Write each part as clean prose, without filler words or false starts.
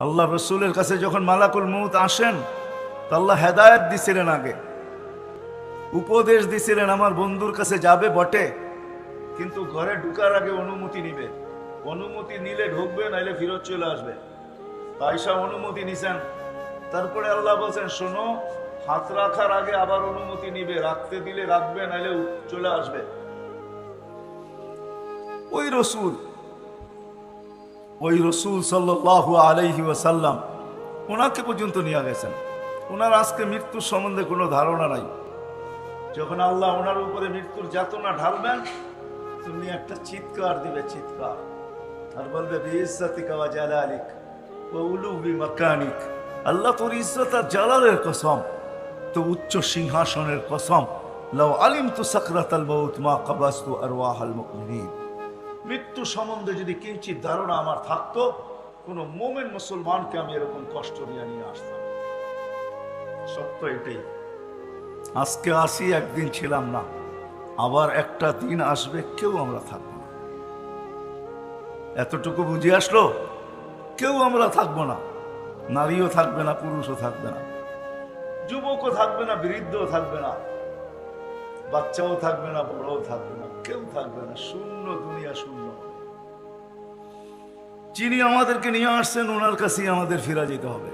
আল্লাহ রসুলের কাছে যখন মালাকুল মউত আসেন, তো আল্লাহ হেদায়েত দিছিলেন, আগে উপদেশ দিছিলেন আমার বন্ধুর কাছে যাবে বটে, কিন্তু ঘরে ঢুকার আগে অনুমতি নিবে। অনুমতি নিলে ঢুকবে, নাইলে ফিরত চলে আসবে। আয়েশা অনুমতি নিছেন। তারপরে আল্লাহ বলছেন, শোনো, হাত রাখার আগে আবার অনুমতি নিবে, রাখতে দিলে রাখবে, নাইলে চলে আসবে। ওই রসুল সাল্লাল্লাহু আলাইহি ওয়াসাল্লাম ওনাকে পর্যন্ত নিয়ে গেছেন। ওনার আজকে মৃত্যুর সম্বন্ধে কোনো ধারণা নাই। যখন আল্লাহ ওনার উপরে মৃত্যুর যাতনা ঢালবেন, তুমি একটা চিৎকার দিবে, চিৎকার, আর বলবে বিইজ্জাতিকা ওয়া জালালিক ওয়া উলুবি মাকানিক। আল্লাহ তোর ইজ্জত আর জালালের কসম, তো উচ্চ সিংহাসনের কসম, লাউ আলিমতু সাকরাতাল মাউত মা কাবাসতু আরওয়াহাল মুমিনিন। মৃত্যু সম্বন্ধে যদি কিঞ্চিত ধারণা আমার থাকতো, কোন মোমেন মুসলমানকে আমি এরকম কষ্ট নিয়ে আসতাম। সত্য এটাই। আজকে আসি, একদিন ছিলাম না, আবার একটা দিন আসবে, কেউ আমরা থাকবো না। এতটুকু বুঝে আসলো, কেউ আমরা থাকবো না। নারীও থাকবে না, পুরুষও থাকবে না, যুবকও থাকবে না, বৃদ্ধও থাকবে না, বাচ্চাও থাকবে না, বড়ও থাকবে না, কেউ থাকবে না। শূন্য, দুনিয়া শূন্য। যিনি আমাদেরকে নিয়ে আসছেন, ওনার কাছেই আমাদের ফিরা যেতে হবে,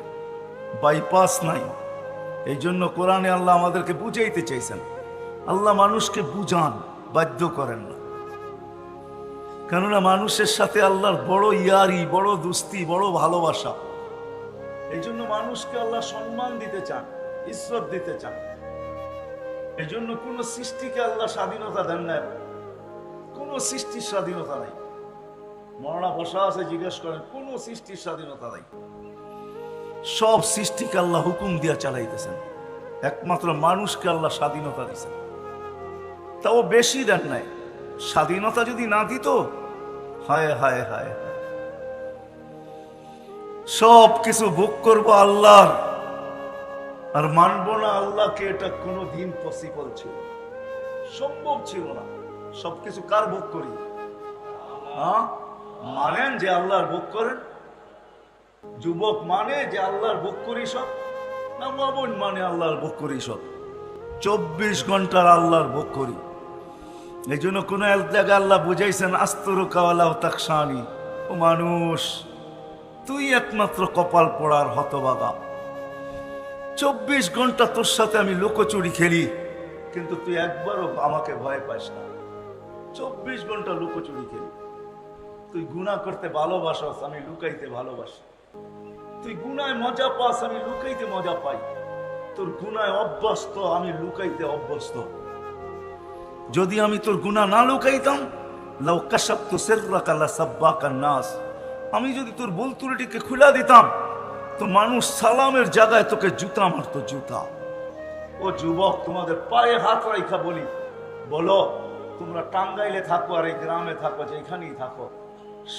বাইপাস নাই। এই জন্য কোরআনে আল্লাহ আমাদেরকে বুঝাইতে চাইছেন। আল্লাহ মানুষকে বুঝান, বাধ্য করেন না। কেননা মানুষের সাথে আল্লাহর বড় ইয়ারি, বড় দুস্তি, বড় ভালোবাসা। এই জন্য মানুষকে আল্লাহ সম্মান দিতে চান, ইজ্জত দিতে চান। এই জন্য কোন সৃষ্টিকে আল্লাহ স্বাধীনতা দেন না। কোন সৃষ্টির স্বাধীনতা নাই। মরনা বসা আছে, জিজ্ঞেস করেন, কোন সৃষ্টির স্বাধীনতা নাই। সব সৃষ্টিকে আল্লাহ হুকুম দিয়া চালাইতেছেন। একমাত্র মানুষকে আল্লাহ স্বাধীনতা দিচ্ছেন, তাও বেশি দেন নাই। স্বাধীনতা যদি না দিত, হায় হায় হায়, সব কিছু ভোগ করবো আল্লাহর, আর মানব না আল্লাহকে, এটা কোনোদিন পসিবল ছিল, সম্ভব ছিল না। সবকিছু কার ভোগ করি? মানেন যে আল্লাহর ভোগ করেন? যুবক মানে যে আল্লাহর ভোগ করি সব? না, মামুন মানে আল্লাহর ভোগ করি সব? 24 ঘন্টার আল্লাহর ভোগ করি। এই জন্য কোন এক জায়গায় আল্লাহ বুঝাইছেন, আস্তরুকাওয়ালাও তাকসানি, ও মানুষ, তুই একমাত্র কপাল পড়ার হতভাগা। 24 ঘন্টা তোর সাথে আমি লুকোচুরি খেলি, কিন্তু তুই একবারও আমাকে ভয় পাস না। 24 ঘন্টা লুকোচুরি খেলি। তুই গুনাহ করতে ভালোবাসস, আমি লুকাইতে ভালোবাসি। তুই গুনায় মজা পাস, আমি লুকাইতে মজা পাই। তোর গুনায় অভ্যস্ত, আমি লুকাইতে অভ্যস্ত। যদি আমি তোর গুনাহ না লুকাইতাম, লাউ কাশাফতু সিররাকা লাসাব্বাকান নাস, আমি যদি তোর ভুল ত্রুটিকে খুলে দিতাম, তো মানুষ সালামের জায়গায় তোকে জুতা মারতো, জুতা। ও যুবক, তোমাদের পায়ে হাত রাখা বলি, বলো, তোমরা টাঙ্গাইলে থাকো আর এই গ্রামে থাকো, যেখানেই থাকো,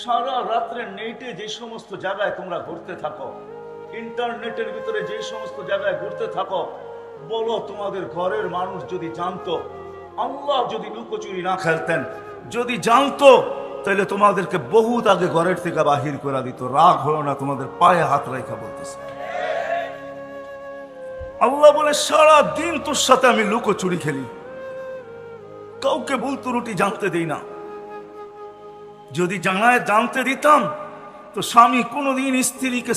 সারা রাত্রে নেটে যে সমস্ত জায়গায় তোমরা ঘুরতে থাকো, ইন্টারনেটের ভিতরে যে সমস্ত জায়গায় ঘুরতে থাকো, বলো, তোমাদের ঘরের মানুষ যদি জানতো, আল্লাহ যদি লুকোচুরি না খেলতেন, যদি জানতো, তাহলে তোমাদেরকে বহুত আগে ঘরের থেকে বাহির করে দিত। রাগ হলো না, তোমাদের পায়ে হাত রাখা বলতেছে। আল্লাহ বলে, সারা দিন তোর সাথে আমি লুকোচুরি খেলি, কাউকে ভুল ত্রুটি জানতে দেই না। যদি জানতে দিতাম, তো স্বামী কোনোদিন স্ত্রীকে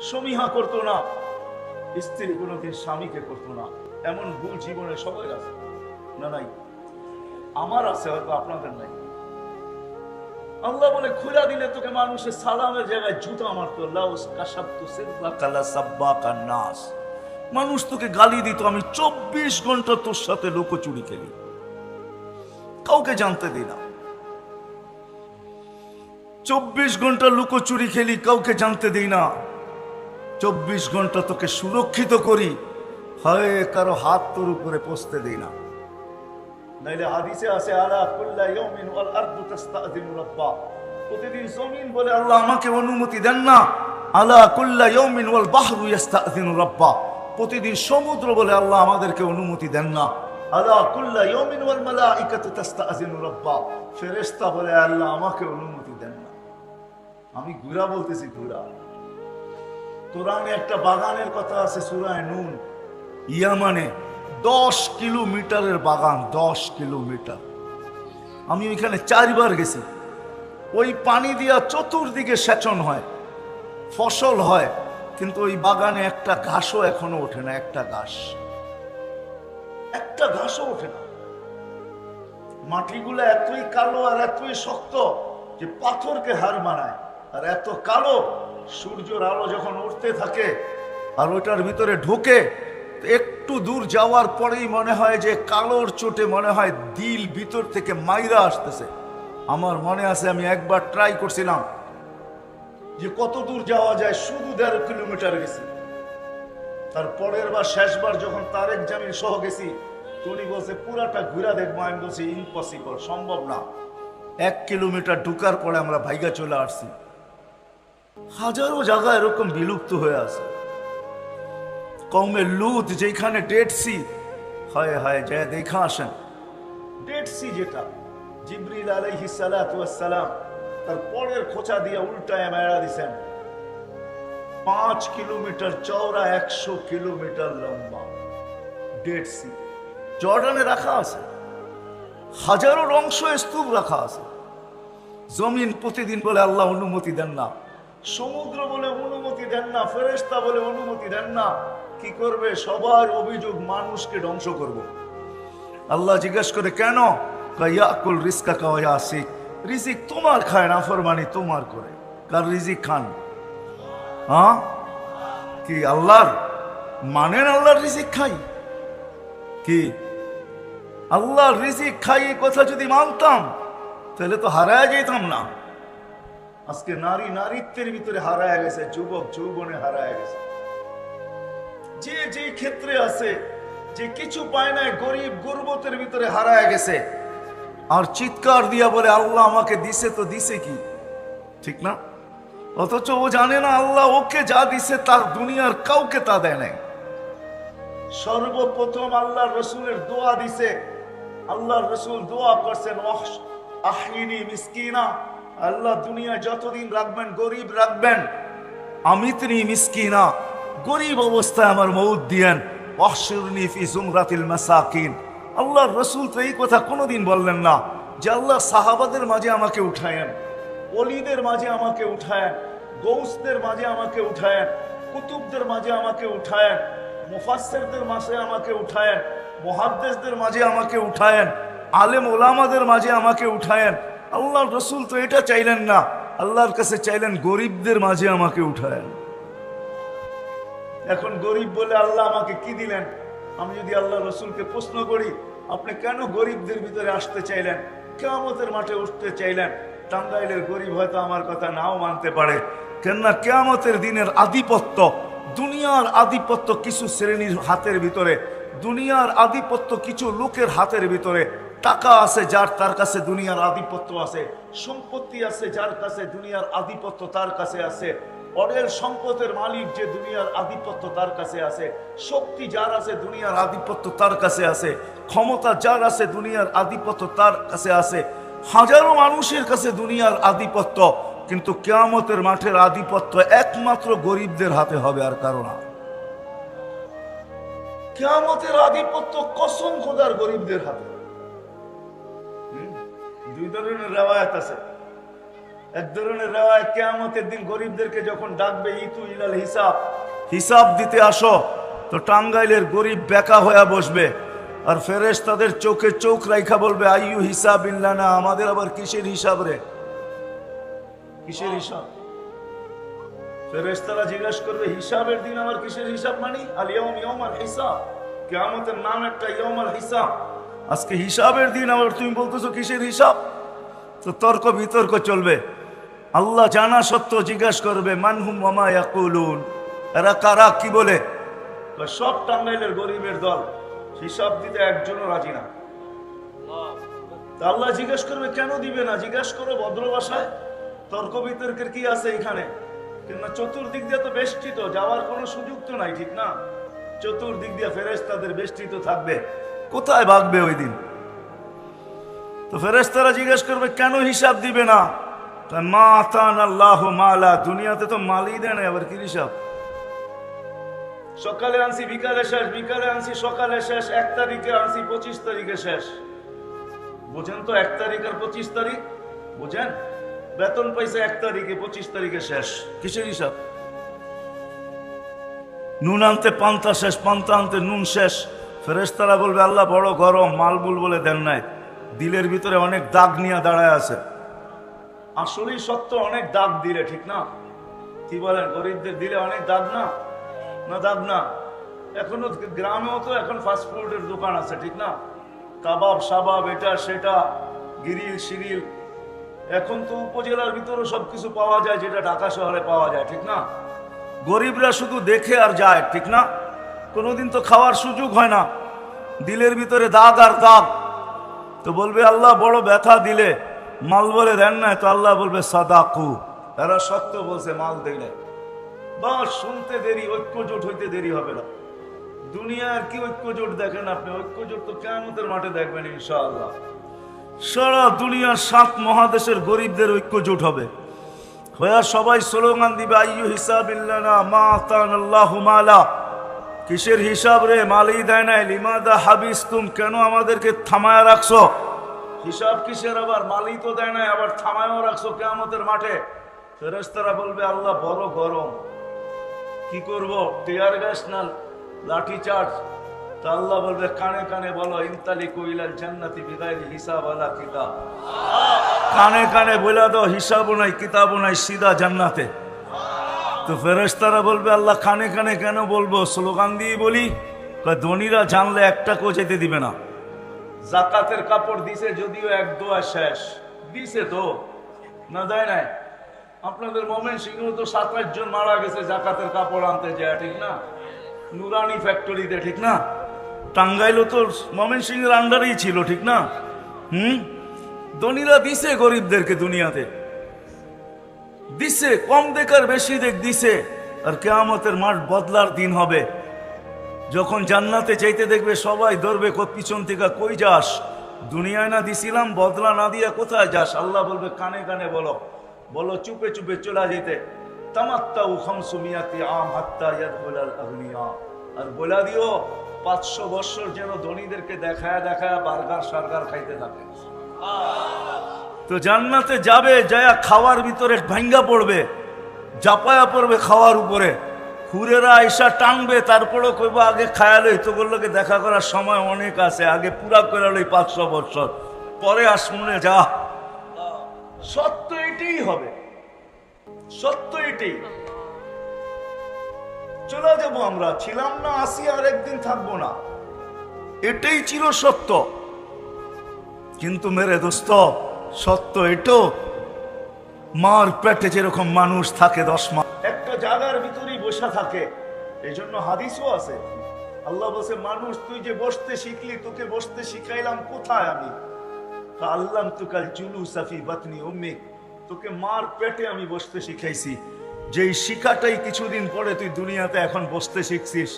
সমীহা করতো না, স্ত্রী কোনোদিন স্বামীকে করতো না। এমন ভুল জীবনে সবাই আছে না? নাই? আমার আছে, হয়তো আপনাদের নাই। আল্লাহ বলে, খুলা দিলে তোকে মানুষের সালামের জায়গায় জুতা মারতো। মানুষ তোকে গালি দিত, আমি 24 ঘন্টা তোর সাথে লুকোচুরি খেলি, কাউকে জানতে দিই না। 24 ঘন্টা লুকোচুরি খেলি, কাউকে জানতে দিই না। 24 ঘন্টা তোকে সুরক্ষিত করি, হয় কারো হাত তোর উপরে পৌঁছতে দিই না। নাইলে হাদিসে আছে, আলা কুল্লা ইয়াউমিন ওয়াল আরদু তাস্তাযিনু রাব্বা, প্রতিদিন জমিন বলে আল্লাহ আমাকে অনুমতি দেন না। আলা কুল্লা ইয়াউমিন ওয়াল বাহরু ইস্তাযিনু রাব্বা, প্রতিদিন সমুদ্র বলে আল্লাহ আমাদেরকে অনুমতি দেন না। আলা কুল্লা ইয়াউমিন ওয়াল মালাইকাতু তাস্তাযিনু রাব্বা, ফেরেশতা বলে আল্লাহ আমাকে অনুমতি দেন না। আমি ঘুরা বলতেছি, ঘুরা। কোরআনে একটা বাগানের কথা আছে সূরায়ে নূন। ইয়ামানে 10 কিলোমিটারের বাগান, 10 কিলোমিটার। আমি ওইখানে 4 বার গেছি। ওই পানি দিয়া চতুর্দিকে সেচন হয়, ফসল হয়, কিন্তু ওই বাগানে একটা ঘাসও এখনো ওঠে না, একটা ঘাসও ওঠে না। মাটিগুলো এতই কালো আর এতই শক্ত যে পাথরকে হার মানায়। আর এত কালো, সূর্যের আলো যখন উঠতে থাকে আর ওটার ভিতরে ঢুকে, একটু দূর যাওয়ার পরেই মনে হয় যে কালোর চোটে মনে হয় দিল ভিতর থেকে মাইরা আসতেছে। আমার মনে আছে আমি একবার ট্রাই করছিলাম যে কত দূর যাওয়া যায়, শুধু 1.5 কিলোমিটার গেছি। তার পরের বার, শেষবার যখন তারেক জামিল সহ গেছি, উনি বলছে পুরাটা ঘুরা দেখবো। আমি বলছি ইম্পসিবল, সম্ভব না। 1 কিলোমিটার ঢুকার পরে আমরা ভাইগা চলে আসছি। হাজারো জায়গা এরকম বিলুপ্ত হয়ে আছে। কওমে লুত যেখানে ডেড সি, হায় হায় যায় দেখা আসেন। ডেড সি যেটা জিবরিল আলাইহিস সালাতু ওয়াস সালাম তার পরের খোঁচা দিয়ে উল্টায় মেরা দিছেন। 5 কিলোমিটার চওড়া, 100 কিলোমিটার লম্বা ডেড সি। জর্ডানে রাখা আছে, হাজারো অংশ স্তূপ রাখা আছে। জমিন প্রতিদিন বলে আল্লাহ অনুমতি দেন না, সমুদ্র বলে অনুমতি দেন না, ফেরেশতা বলে অনুমতি দেন না। কি করবে? সবার অভিযোগ মানুষকে ধ্বংস করব। আল্লাহ জিজ্ঞেস করে কেন? ইয়াকুল রিজকা কাওয়াসিক, রিজিক তোমার খায়, নাফরমানি তোমার করে। কার রিজিক খান? হ্যাঁ, কি আল্লাহর মানেন? আল্লাহর রিজিক খাই কি? আল্লাহর রিজিক খাই এই কথা যদি মানতাম তাহলে তো হারায় যেতাম না। আজকে নারী নারীত্বের ভিতরে হারায় গেছে, যুবক যৌবনে হারায় গেছে। যে যে ক্ষেত্রে আছে, যে কিছু পায় নাই, গরিব গুরবতের ভিতরে হারায় গেছে। আর চিৎকার দিয়া বলে আল্লাহ আমাকে দিছে, তো দিছে কি? ঠিক না? অথচ ও জানে না আল্লাহ ওকে যা দিছে তার দুনিয়ার কাউকে তা দেয় নাই। সর্বপ্রথম আল্লাহর রসুলের দোয়া দিছে। আল্লাহর রসুল দোয়া করছেন, আহিনি মিসকিনা, আল্লাহ দুনিয়া যতদিন রাখবেন গরিব রাখবেন। আমিতনি মিসকিনা, গরিব অবস্থায় আমার মউত দিয়েন। ওয়াহশুরনি ফি জুমরাতিল মাসাকিন। আল্লাহর রসুল তো এই কথা কোনোদিন বললেন না যে আল্লাহ সাহাবাদের মাঝে আমাকে উঠায়েন, ওলিদের মাঝে আমাকে উঠায়েন, গৌসদের মাঝে আমাকে উঠায়েন, কুতুবদের মাঝে আমাকে উঠায়েন, মুফাসসিরদের মাঝে আমাকে উঠায়েন, মুহাদ্দিসদের মাঝে আমাকে উঠায়েন, আলেম ওলামাদের মাঝে আমাকে উঠায়েন। আল্লাহর রসুল তো এটা চাইলেন না, আল্লাহর কাছে চাইলেন গরিবদের মাঝে আমাকে উঠায়েন। এখন গরিব বলে আল্লাহ আমাকে কি দিলেন? আমি যদি আল্লাহ রসুলকে প্রশ্ন করি, আপনি কেন গরিবদের ভিতরে আসতে চাইলেন, কিয়ামতের মাঠে উঠতে চাইলেন? টাঙ্গাইলের গরিব হয়তো আমার কথা নাও মানতে পারে, কেননা কিয়ামতের দিনের আধিপত্য, দুনিয়ার আধিপত্য কিছু শ্রেণীর হাতের ভিতরে, দুনিয়ার আধিপত্য কিছু লোকের হাতের ভিতরে। টাকা আছে যার, তার কাছে দুনিয়ার আধিপত্য আছে। সম্পত্তি আছে যার কাছে, দুনিয়ার আধিপত্য তার কাছে আছে। অরেল সম্পদের মালিক যে, দুনিয়ার আধিপত্য তার কাছে আছে। শক্তি যার আছে, দুনিয়ার আধিপত্য তার কাছে আছে। ক্ষমতা যার আছে, দুনিয়ার আধিপত্য তার কাছে আছে। হাজারো মানুষের কাছে দুনিয়ার আধিপত্য, কিন্তু কিয়ামতের মাঠের আধিপত্য একমাত্র গরিবদের হাতে হবে, আর কারো না। কিয়ামতের আধিপত্য কসম খোদার গরিবদের হাতে। দুই ধরনের রিওয়ায়াত আছে। এক ধরনের রিওয়ায়াত, কিয়ামতের দিন গরিবদেরকে যখন ডাকবে, ইতু ইলাল হিসাব, হিসাব দিতে আসো, তো টাঙ্গাইলের গরিব বেকা হয়ে বসবে। আর ফেরেশতাদের চোখে চোখ রাইখা বলবে, আইয়ু হিসাব ইল্লানা, আমাদের আবার কিসের হিসাব রে? কিসের হিসাব? ফেরেশতারা জিজ্ঞাসা করবে, হিসাবের দিন আবার কিসের হিসাব? মানি আল ইয়াউম ইয়াউমাল হিসাব, কিয়ামতের নাম একটা ইয়াউমাল হিসাব। আজকে হিসাবের দিন আবার তুমি বলতেছো কিসের হিসাব? তো তর্ক বিতর্ক চলবে। আল্লাহ জানা সত্ত্বেও জিজ্ঞাসা করবে, মানহুম ওয়া মা ইয়াকুলুন, এরা কারা, কি বলে? সব টাঙ্গাইলের গরিবের দল, হিসাব দিতে একজনও রাজি না। আল্লাহ জিজ্ঞেস করবে, কেন দিবে না? জিজ্ঞাসা করো ভদ্র ভাষায়। তর্ক বিতর্কের কি আছে এখানে? কিন্তু চতুর্দিক দিয়ে তো বেষ্টিত, যাওয়ার কোনো সুযোগ তো নাই, ঠিক না? চতুর্দিক দিয়ে ফেরেশতাদের বেষ্টিত থাকবে, কোথায় ভাগবে ওই দিন? তো ফেরেশতারা জিজ্ঞেস করবে, কেন হিসাব দিবে না? মা আতানা আল্লাহু মালা, দুনিয়াতে তো মালই দেয় না, আবার কি হিসাব? সকালে আনছি বিকালে শেষ, বিকালে আনছি সকালে শেষ, 1 তারিখে আনছি 25 তারিখে শেষ। বুঝেন তো 1 তারিখ আর 25 তারিখ বুঝেন? বেতন পাইছে 1 তারিখে, 25 তারিখে শেষ। কিসের হিসাব? নুন আনতে পান্তা শেষ, পান্তা আনতে নুন শেষ। ফেরেশতারা বলবে আল্লাহ বড় গরম, মালবুল বলে দেন নাই। দিলের ভিতরে অনেক দাগ নিয়ে দাঁড়ায় আছে। আসলেই সত্য, অনেক দাগ দিলে, ঠিক না? কি বলেন? গরিবদের দিলে অনেক দাগ না? না দাগ না? এখনো গ্রামেও তো এখন ফাস্টফুডের দোকান আছে, ঠিক না? কাবাব সাবাব, এটা সেটা, গিরিল শিরিল। এখন তো উপজেলার ভিতরে সবকিছু পাওয়া যায় যেটা ঢাকা শহরে পাওয়া যায়, ঠিক না? গরিবরা শুধু দেখে আর যায়, ঠিক না? কোনোদিন তো খাওয়ার সুযোগ হয় না। দিলের ভিতরে দাগ আর দাগ। তো বলবে আল্লাহ বড় ব্যথা দিলে, মাল বলে দেন না, তো আল্লাহ বলবে সাদাকু, এরা সত্য বলছে, মাল দিলে। বাস শুনতে দেরি, ঐক্যজোট হইতে দেরি হবে না। দুনিয়ার কি ঐক্যজোট দেখেন আপনি? ঐক্যজোট তো কিয়ামতের মাঠে দেখবেন ইনশাআল্লাহ। সারা দুনিয়ার 7 মহাদেশের গরিবদের ঐক্যজোট হবে, হয়ে সবাই স্লোগান দিবে আইয়ু হিসাবিল্লানা মা আতানাল্লাহু মালা। কিসের হিসাব রে? মালই দেয় নাই। লিমাদা হাবিস্তুম, কেন আমাদেরকে থামায়া রাখছো? হিসাব কিসের আবার? মালই তো দেয় নাই, আবার থামায়াও রাখছো কিয়ামতের মাঠে। ফেরেশতারা বলবে আল্লাহ বড় গরম, কি করব? টিয়ার গ্যাস না লাঠি চার্জ? তা আল্লাহ বলবে কানে কানে বলো ইনতালিকু ইলাল জান্নাতি বিগাইরি হিসাব ওয়ালা কিতাব। কানে কানে বলে দাও হিসাবও নাই কিতাবও নাই, সিধা জান্নাতে। তো ফেরেশতারা বলবে আল্লাহ কানে কানে কেন বলবো? স্লোগান দিয়ে বলি। ধনীরা জানলে একটা কো যেতে দিবে না। জাকাতের কাপড় দিছে যদিও 1 দোয়া শেষ দিছে, তো না দেয় নাই? আপনাদের ময়মনসিংহ তো 27 জন মারা গেছে জাকাতের কাপড় আনতে যায়, ঠিক না? নুরানি ফ্যাক্টরিতে, ঠিক না? টাঙ্গাইলও তো ময়মনসিংহের আন্ডারেই ছিল, ঠিক না? ধনীরা দিছে গরিবদেরকে, দুনিয়াতে দিছে, কম দেখার বেশি দেখ দিছে। আর কিয়ামতের মাঠ বদলার দিন হবে, যখন জান্নাতে চাইতে দেখবে সবাই ধরবে পিছন থেকে, কই যাস? দুনিয়ায় না দিছিলাম, বদলা না দিয়া কোথায় যাস? আল্লাহ বলবে কানে কানে বলো, বলো চুপে চুপে চলে যেতে। তামাত্তাউ 500 আম হাত্তা ইয়াদখুলাল আগনিয়া। আর বলে দিও 500 বছর যেন ধনীদেরকে দেখায় দেখায় বার্গার সার্গার খাইতে থাকে। তো জান্নাতে যাবে, যায়া খাওয়ার ভিতরে ভাঙ্গা পড়বে, জাপায়া পড়বে খাওয়ার উপরে। হুরেরা আইসা টানবে, তারপরেও কইব আগে খায়ালই তো গুলোকে দেখা করার সময় অনেক আছে, আগে পুরা করে লই 500 বছর, পরে আসমুনে যা। সত্য এটাই হবে, সত্য এটাই। চলে যাব আমরা, ছিলাম না, আসি, আর একদিন থাকবো না, এটাই চির সত্য। কিন্তু মেরে দোস্ত, সত্য এটো, মার পেটে যেরকম মানুষ থাকে 10 মাস একটা জায়গার ভিতরেই বসা থাকে। এই জন্য হাদিসও আছে, আল্লাহ বলছে মানুষ তুই যে বসতে শিখলি, তোকে বসতে শিখাইলাম কোথায় আমি? আল্লাহ তুকাল জুলুসা ফি বাতনি উম্মিক, তোকে মার পেটে আমি বসতে শিখাইছি। যেই শিখাটাই কিছুদিন পরে তুই দুনিয়াতে এখন বসতে শিখছিস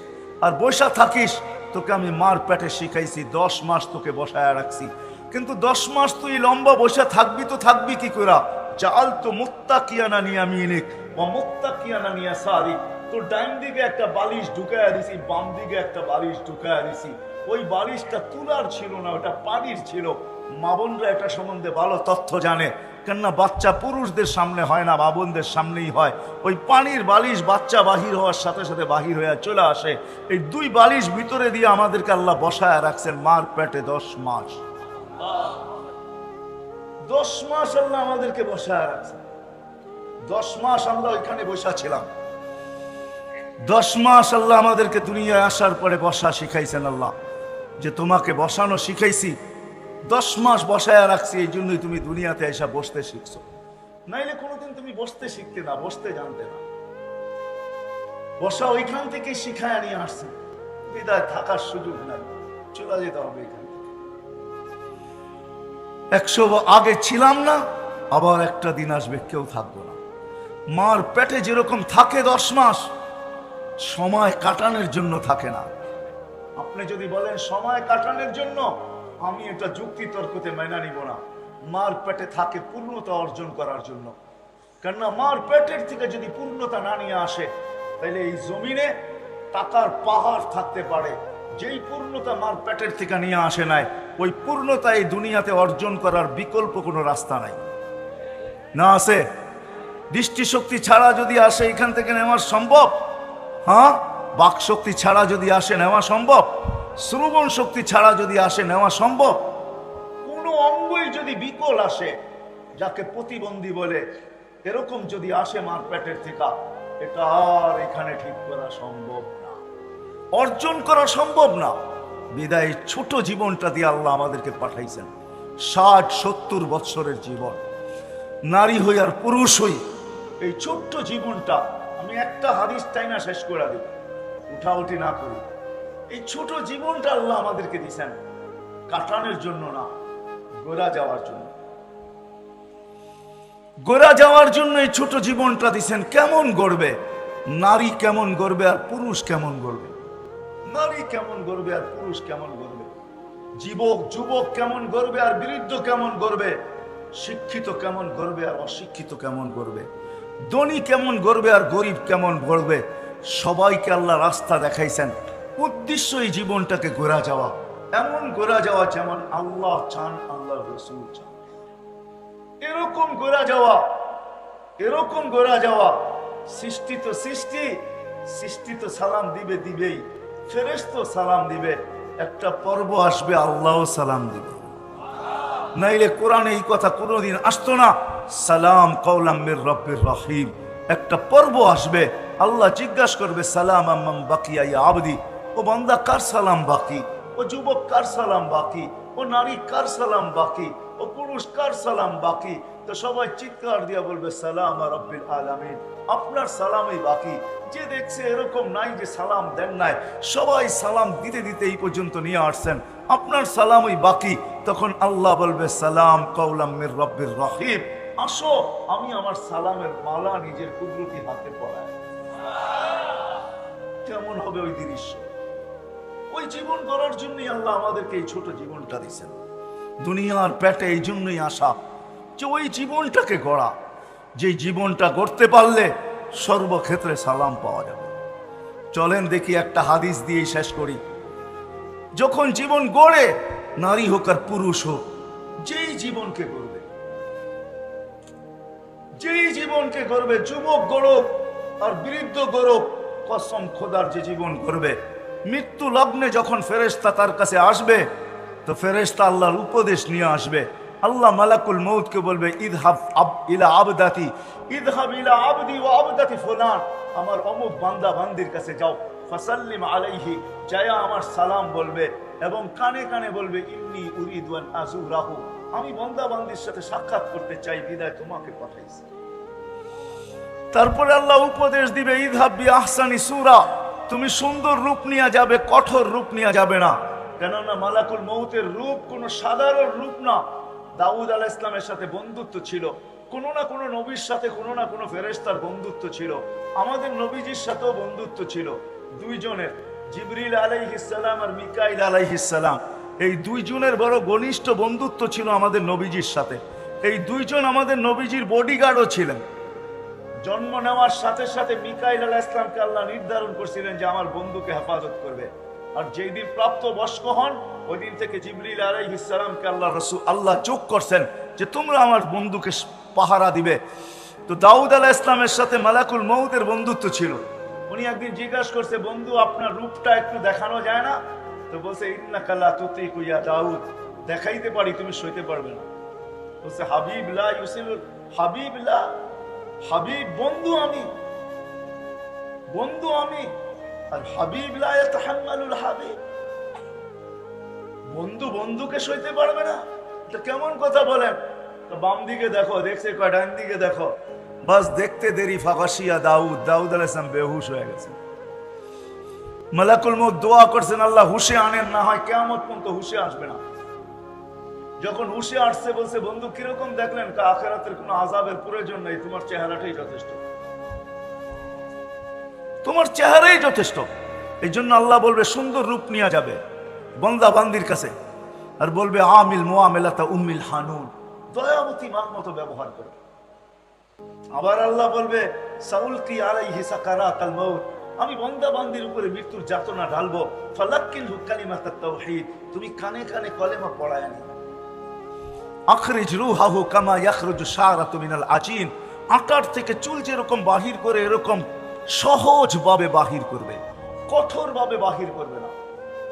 আর বসা থাকিস, তোকে আমি মার পেটে শিখাইছি। 10 মাস তোকে বসায় রাখছি, কিন্তু 10 মাস তুই লম্বা বসে থাকবি তো থাকবি কি করে? জাল তো মুত্তাকিয়ানা নিয়ামিনিক ওয়া মুত্তাকিয়ানা নিয়াসারিক, তোর ডাইন দিকে একটা বালিশ ঢুকায়া দিছি, বাম দিকে একটা বালিশ ঢুকায়া দিছি। ওই বালিশটা তুলার ছিল না, ওটা পানির ছিল। মা বোনরা এটা সম্বন্ধে ভালো তথ্য জানে, কেননা বাচ্চা পুরুষদের সামনে হয় না, মা বোনদের সামনেই হয়। ওই পানির বালিশ বাচ্চা বাহির হওয়ার সাথে সাথে বাহির হয়ে চলে আসে। এই 2 বালিশ ভিতরে দিয়ে আমাদেরকে আল্লাহ বসায় রাখছেন মার পেটে 10 মাস। 10 মাস আল্লাহ আমাদেরকে বসায় রাখছেন। 10 মাস আমরা ওইখানে বসা ছিলাম। 10 মাস আল্লাহ আমাদেরকে দুনিয়ায় আসার পরে বসা শিখাইছেন। আল্লাহ যে তোমাকে বসানো শিখাইছি, 10 মাস বসায় রাখছি, এই জন্যই তুমি দুনিয়াতে এসে বসতে শিখছো। নাইলে কোনোদিন তুমি বসতে শিখতে না, বসতে জানতে না। বসা ওইখান থেকে শিখায় নিয়ে আসছে, বিদায় থাকার সুযোগ নাই, চলে যেতে হবে এখান থেকে। 100 আগে ছিলাম না, আবার একটা দিন আসবে কেউ থাকবো না। মার পেটে যেরকম থাকে 10 মাস, সময় কাটানোর জন্য থাকে না। আপনি যদি বলেন সময় কাটানোর জন্য, আমি এটা যুক্তি তর্কতে মেনে নিব না। মার পেটে থাকে পূর্ণতা অর্জন করার জন্য। কেননা মার পেটের থেকে যদি পূর্ণতা না নিয়ে আসে, তাহলে এই জমিনে টাকার পাহাড় থাকতে পারে, যেই পূর্ণতা মার পেটের থেকে নিয়ে আসে নাই, ওই পূর্ণতা এই দুনিয়াতে অর্জন করার বিকল্প কোনো রাস্তা নাই। না আছে? দৃষ্টিশক্তি ছাড়া যদি আসে এখান থেকে নেওয়া সম্ভব? হ্যাঁ। বাক শক্তি ছাড়া যদি আসে নেওয়া সম্ভব? শ্রবণ শক্তি ছাড়া যদি আসে নেওয়া সম্ভব? কোনো অঙ্গই যদি বিকল আসে, যাকে প্রতিবন্ধী বলে, এরকম যদি আসে মার পেটের থেকে, এটা আর এখানে ঠিক করা সম্ভব না, অর্জন করা সম্ভব না। বিদায় ছোট জীবনটা দিয়ে আল্লাহ আমাদেরকে পাঠাইছেন, 60-70 বৎসরের জীবন। নারী হই আর পুরুষ হই, এই ছোট্ট জীবনটা, আমি একটা হাদিস টাইনা শেষ করে দিই, উঠাউঠি না করি। এই ছোট জীবনটা আল্লাহ আমাদেরকে দিয়েছেন কাটানোর জন্য না, গোরা যাওয়ার জন্য। গোরা যাওয়ার জন্য এই ছোট জীবনটা দিয়েছেন। কেমন গড়বে? নারী কেমন গড়বে আর পুরুষ কেমন গড়বে? নারী কেমন গড়বে আর পুরুষ কেমন গড়বে? যুবক কেমন গড়বে আর বৃদ্ধ কেমন গড়বে? শিক্ষিত কেমন গড়বে আর অশিক্ষিত কেমন গড়বে? ধনী কেমন গড়বে আর গরিব কেমন গড়বে? সবাইকে আল্লাহ রাস্তা দেখাইছেন। উদ্দেশ্য এই জীবনটাকে গোরা যাওয়া, এমন গোরা যাওয়া যেমন আল্লাহ চান, আল্লাহ রাসূল চান। এরকম গোরা যাওয়া, এরকম গোরা যাওয়া। সৃষ্টি তো সালাম দিবেই, ফেরেশতা সালাম দিবে। একটা পর্ব আসবে, আল্লাহও সালাম দিবে, নাইলে কোরআনে এই কথা কোনোদিন আসতো না। সালাম কওলাম মির রব্বির রহিম। একটা পর্ব আসবে, আল্লাহ জিজ্ঞাসা করবে সালাম আম্মাম বাকিয়া ইয়া আবদি। ও বান্দা, কার সালাম বাকি? ও যুবক, কার সালাম বাকি? ও নারী, কার সালাম বাকি? ও পুরুষ, কার সালাম বাকি? তো সবাই চিৎকার দিয়ে বলবে সালাম রাব্বিল আলামিন, আপনার সালামই বাকি। যে দেখছে এরকম নাই যে সালাম দেন নাই, সবাই সালাম দিতে দিতে এই পর্যন্ত নিয়ে আসছেন, আপনার সালামই বাকি। তখন আল্লাহ বলবে সালাম কওলাম মির রব্বির রহিম, আসো আমি আমার সালামের মালা নিজের কুদরতি হাতে পরাই। কেমন হবে ওই দৃশ্য? ওই জীবন গড়ার জন্যই আল্লাহ আমাদেরকে এই ছোট জীবনটা দিয়েছেন। দুনিয়ার পেটে এই জন্যই আসা যে ওই জীবনটাকে গড়া, যে জীবনটা গড়তে পারলে সর্বক্ষেত্রে সালাম পাওয়া যাবে। চলেন দেখি একটা হাদিস দিয়ে শেষ করি। যখন জীবন গড়ে, নারী হোক আর পুরুষ হোক, যেই জীবনকে গড়বে, যেই জীবনকে গড়বে, যুবক গড়ক আর বৃদ্ধ গড়ক, কসম খোদার যে জীবন গড়বে, মৃত্যু লগ্নে যখন ফেরেশতা তার কাছে আসবে, তো ফেরেশতা আল্লাহর উপদেশ নিয়ে আসবে। আল্লাহ মালাকুল মউতকে বলবে ইযহাব ইলা আবদাতি, ইযহাব ইলা আবদি ওয়া আবদাতি ফুলান, আমার অমুক বান্দা বান্দির কাছে যাও, ফাসাল্লিম আলাইহি, যায়া আমার সালাম বলবে এবং কানে কানে বলবে ইন্নী উরিদু আন আযুরাহু, আমি বান্দা বান্দির সাথে সাক্ষাৎ করতে চাই, বিদায় তোমাকে পাঠাইছি। তারপরে আল্লাহ উপদেশ দিবে ইযহাব বি আহসানি সূরা, তুমি সুন্দর রূপ নিয়ে যাবে, কঠোর রূপ নিয়ে যাবে না। কেননা মালাকুল মউতের রূপ কোনো সাধারণ রূপ না। দাউদ আলাইহিস সালামের সাথে বন্ধুত্ব ছিল, কোনো না কোনো নবীর সাথে কোনো না কোনো ফেরেশতার বন্ধুত্ব ছিল, আমাদের নবীজির সাথেও বন্ধুত্ব ছিল। দুইজনের, জিবরিল আলাইহিস সালাম আর মিকাইল আলাইহিস সালাম, এই দুইজনের বড় ঘনিষ্ঠ বন্ধুত্ব ছিল আমাদের নবীজির সাথে। এই দুইজন আমাদের নবীজির বডিগার্ডও ছিলেন। জন্ম নেওয়ার সাথে সাথে মিকাইল আলাইহিস সালামকে আল্লাহ নির্ধারণ করছিলেন যে আমার বন্ধুকে হেফাজত করবে। আর যেই দিন প্রাপ্ত বয়স্ক হন, ওই দিন থেকে জিবরিল আলাইহিস সালামকে আল্লাহ যোগ করছেন যে তোমরা আমার বন্ধুকে পাহারা দিবে। তো দাউদ আলাইহিস সালামের সাথে মালাকুল মউতের বন্ধুত্ব ছিল। উনি একদিন জিজ্ঞাসা করছে, বন্ধু আপনার রূপটা একটু দেখানো যায় না? তো বলছে ইন্নাকা লা তুতিকু ইয়া দাউদ, দেখাইতে পারি, তুমি সইতে পারবে না। বলছে হাবিব লা ইউসিল, হাবিব লা, হাবিব বন্ধু আমি, বন্ধু আমি, আর হাবিব লা ইয়াতাহাম্মালুল হাবিব, বন্ধু বন্ধুকে সইতে পারবে না। এটা কেমন কথা বলেন? তো বাম দিকে দেখো, দেখছে কয়, ডান দিকে দেখো, বাস দেখতে দেরি ফাগাশিয়া দাউদ, দাউদ আলাইহিস সালাম বেহুশ হয়ে গেছে। মালাকুল মউত দোয়া করছেন আল্লাহ হুশে আনেন, না হয় কিয়ামত পর্যন্ত হুশে আসবে না। যখন হুশে আসছে বলছে বন্ধু কিরকম দেখলেন? আখিরাতের কোনো আযাবের প্রয়োজন নেই, তোমার চেহারাটাই যথেষ্ট, তোমার চেহারাই যথেষ্ট। এই জন্য আল্লাহ বলবে সুন্দর রূপ নিয়ে যাবে বান্দা বান্দির কাছে, আর বলবে আমিল মুআমিলাতা উম্মিল হানুন, দয়াবতী মার মতো ব্যবহার করবে। আবার আল্লাহ বলবে সাউলকি আলাইহি সাকারাতাল মাউত, আমি বান্দা বান্দির উপরে মৃত্যুর যাতনা ঢালবো। ফালাক্কিনহু কালিমাতাত তাওহীদ, তুমি কানে কানে কলেমা পড়ায় আনি। আখরিজ রূহাহু কামা ইয়াখরুজু শারাতু মিনাল আজিন, আটার থেকে চুল যেরকম বাহির করে এরকম সহজভাবে বাহির করবে, কঠোরভাবে বাহির করবে না।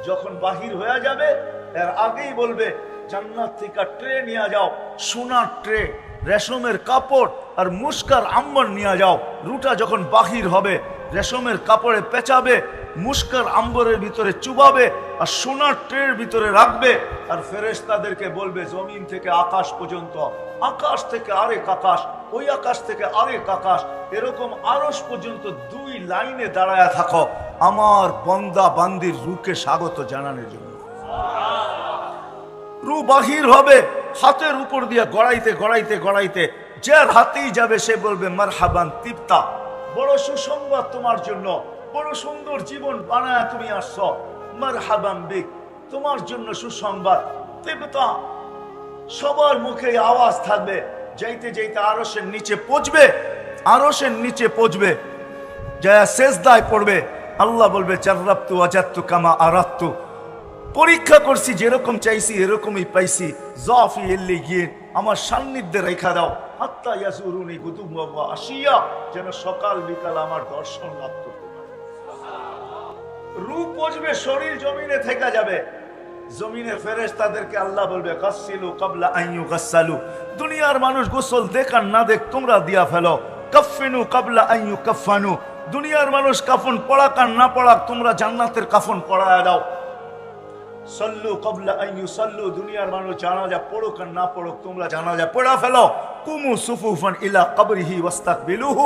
যখন বাহির হয়ে যাবে এর আগেই বলবে জান্নাত থেকে ট্রে নিয়ে যাও, সোনার ট্রে, রেশমের কাপড় আর মুস্কার আম্বর নিয়ে যাও। রুটা যখন বাহির হবে রেশমের কাপড়ে পেঁচাবে, মুস্কার আম্বরের ভিতরে চুবাবে আর সোনার ট্রের ভিতরে রাখবে। আর ফেরেশতাদেরকে বলবে জমিন থেকে আকাশ পর্যন্ত, আকাশ থেকে আরেক আকাশ, ওই আকাশ থেকে আরেক আকাশ, এরকম আরশ পর্যন্ত 2 লাইনে দাঁড়ায় থাকো আমার বান্দা বান্দির রূকে স্বাগত জানানোর জন্য। রু বাহির হবে, হাতের উপর দিয়ে গড়াইতে গড়াইতে গড়াইতে যার হাতেই যাবে সে বলবে মারহাবান তিপ্তা, বড় সুসংবাদ তোমার জন্য, বড় সুন্দর জীবন বানায় তুমি আসছো, মারহাবান বিক, তোমার জন্য সুসংবাদ তিপ্তা। সবার মুখে আওয়াজ থাকবে। যাইতে যাইতে আরশের নিচে পৌঁছবে, আরশের নিচে পৌঁছবে, যা সেজদায় পড়বে। আল্লাহ বলবে জাররাবতু ওয়াজাদতু কামা আরাদতু, পরীক্ষা করছি, যেরকম চাইছি এরকমই পাইছি। জাফি ইল্লিগিন, আমার সান্নিধ্যে রেখা দাও। হাত্তা ইয়াজুরুনি গুদুওয়া ওয়া আশিয়া, যেন সকাল বিকাল আমার দর্শন লাভ করতে পারে। রূপ পৌঁছবে, শরীর জমিনে থেকে যাবে। জমিনে ফেরেশতাদেরকে আল্লাহ বলবে গাসসিলু ক্বাবলা আন ইউগাসসালু, দুনিয়ার মানুষ গোসল দেখ আর না দেখ তোমরা দিয়া ফেলো। কাফফিনু ক্বাবলা আন ইউকাফফানু, দুনিয়ার মানুষ কাফন পড়াক আর না পড়াক তোমরা জান্নাতের কাফন পড়ায়া দাও। সল্লু ক্বাবলা আন ইউসাল্লু, দুনিয়ার মানুষ জানাজা পড়ুক আর না পড়ুক তোমরা জানাজা পড়া ফেলো। কুমু সুফুফান ইলা কবরিহি ওয়াস্তাকবিলুহু,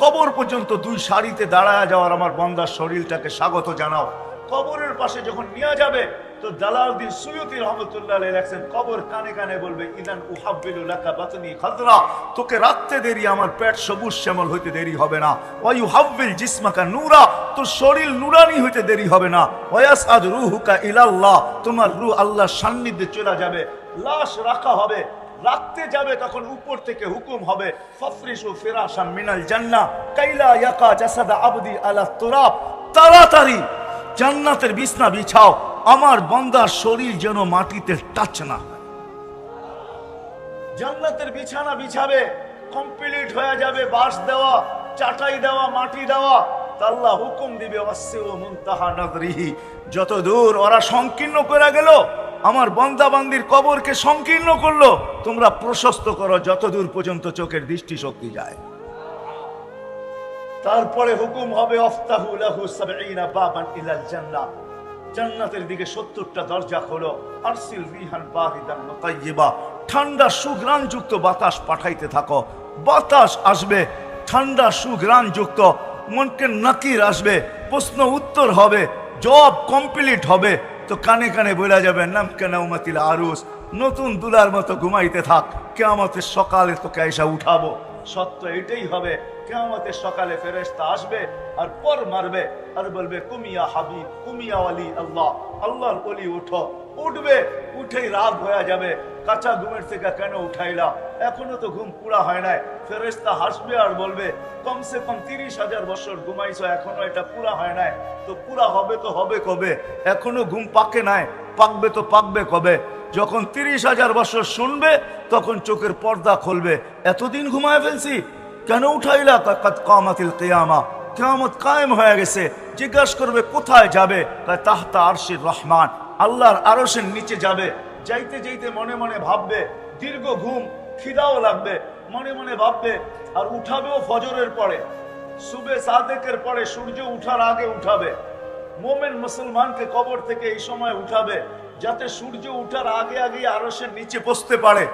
কবর পর্যন্ত 2 সারিতে দাঁড়ায় যাওয়ার আমার বান্দার শরীরটাকে স্বাগত জানাও। কবরের পাশে যখন নিয়ে যাবে তো জালালউদ্দিন সুয়ুতী রহমাতুল্লাহ আলাইহি লেখেন, কবর কানে কানে বলবে ইদান উহাব্বিলু লাকা বাতনি খাদরা, তোকে রাখতে দেরি আমার পেট সবুজ শ্যামল হইতে দেরি হবে না। ওয়া ইউহাব্বিল জিসমাকা নূরা, তোর শরীর নুরানি হইতে দেরি হবে না। ওয়া ইয়াসআদ রূহুকা ইলাল্লাহ, তোমার রূহ আল্লাহর সান্নিধ্যে চলে যাবে। লাশ রাখা হবে, রাখতে যাবে তখন উপর থেকে হুকুম হবে ফাফরিশু ফিরাশাম মিনাল জান্নাহ কাইলা ইয়াকা জাসাদা আবদি আলা তুরাব, তাড়াতাড়ি জান্নাতের বিছনা বিছাও, আমার বান্দার শরীর যেন মাটিতে টাচ না হয়। জান্নাতের বিছানা বিছাবে, কমপ্লিট হয়ে যাবে, বাঁশ দেওয়া, চাটাই দেওয়া, মাটি দেওয়া। আল্লাহ হুকুম দিবে ওয়াসিউ মুনতাহা নাযরিহি, যত দূর ওরা সংকীর্ণ করে গেল, আমার বান্দা বান্দির কবরকে সংকীর্ণ করলো, তোমরা প্রশস্ত করো যত দূর পর্যন্ত চোখের দৃষ্টি শক্তি যায়। তারপরে হুকুম হবে আফতাহু লাহু ৭০ বাবান ইলাল জান্নাহ, জান্নাতের দিকে ৭০টা দরজা খোলো। আরসিল রিহান বারিদান মুতায়্যিবা, ঠান্ডা সুঘ্রাণ যুক্ত বাতাস পাঠাইতে থাকো। বাতাস আসবে ঠান্ডা সুঘ্রাণ যুক্ত, মনকে নাকির আসবে, প্রশ্ন উত্তর হবে, জবাব কমপ্লিট হবে। তো কানে কানে বলা যাবে নাম কেনাউমাতিল আরুস, নতুন দুলার মতো ঘুমাইতে থাক, কিয়ামতের সকালে তোকে এসে উঠাবো। সত্য এটাই হবে, কিয়ামতের সকালে ফেরেশতা আসবে আর পর মারবে আর বলবে কুমিয়া হাবিব কুমিয়া ওয়ালি আল্লাহ, আল্লাহর ওলি উঠো। উঠবে, উঠেই রাগ হয়ে যাবে, কাঁচা ঘুমের থেকে কেন উঠাইলা, এখনো তো ঘুম পুরা হয় নাই। ফেরেশতা হাসবে আর বলবে কমসে কম ৩০,০০০ বছর ঘুমাইছো, এখনো এটা পুরা হয় নাই। তো পুরা হবে তো হবে কবে, এখনো ঘুম পাকে নাই, পাকবে তো পাকবে কবে। যখন ৩০,০০০ বছর শুনবে তখন চোখের পর্দা খুলবে, এতদিন ঘুমায় ফেলছি কেন উঠাইলা, কাদ কামাতিল কিয়ামা, কিয়ামত কায়েম হয়ে গেছে। জিজ্ঞাসা করবে কোথায় যাবে, তাহতা আরশির রহমান, আল্লাহর আরশের নিচে যাবে। যাইতে যাইতে মনে মনে ভাববে, দীর্ঘ ঘুম, খিদাও লাগবে, মনে মনে ভাববে। আর উঠাবেও ফজরের পরে, সুবে সাদেকের পরে, সূর্য উঠার আগে উঠাবে। মোমেন মুসলমানকে কবর থেকে এই সময় উঠাবে যাতে সূর্য উঠার আগে আগে আরশের নিচে বসতে পারে।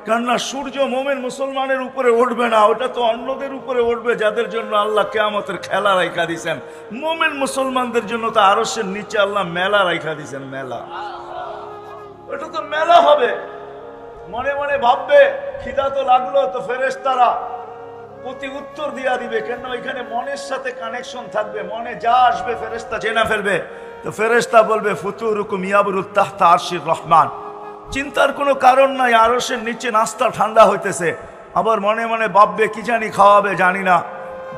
কেননা সূর্য মোমেন মুসলমানের উপরে উঠবে না, ওটা তো অন্যদের উপরে উঠবে যাদের জন্য আল্লাহ কিয়ামতের খেলা রাখা দিয়েছেন। মোমেন মুসলমানদের জন্য তো আরশের নিচে আল্লাহ মেলা রাখা দিয়েছেন, মেলা, ওটা তো মেলা হবে। মনে মনে ভাববে খিদা তো লাগলো, তো ফেরেশতারা প্রতি উত্তর দিয়া দিবে, কেন এখানে মনের সাথে কানেকশন থাকবে, মনে যা আসবে ফেরেশতা জেনে ফেলবে। তো ফেরেশতা বলবে ফুতুরুকুম ইয়াবরুত তাহতা আরশির রহমান, চিন্তার কোনো কারণ নাই, আরশের নিচে নাস্তা ঠান্ডা হইতেছে। আবার মনে মনে ভাববে কি জানি খাওয়াবে, জানি না,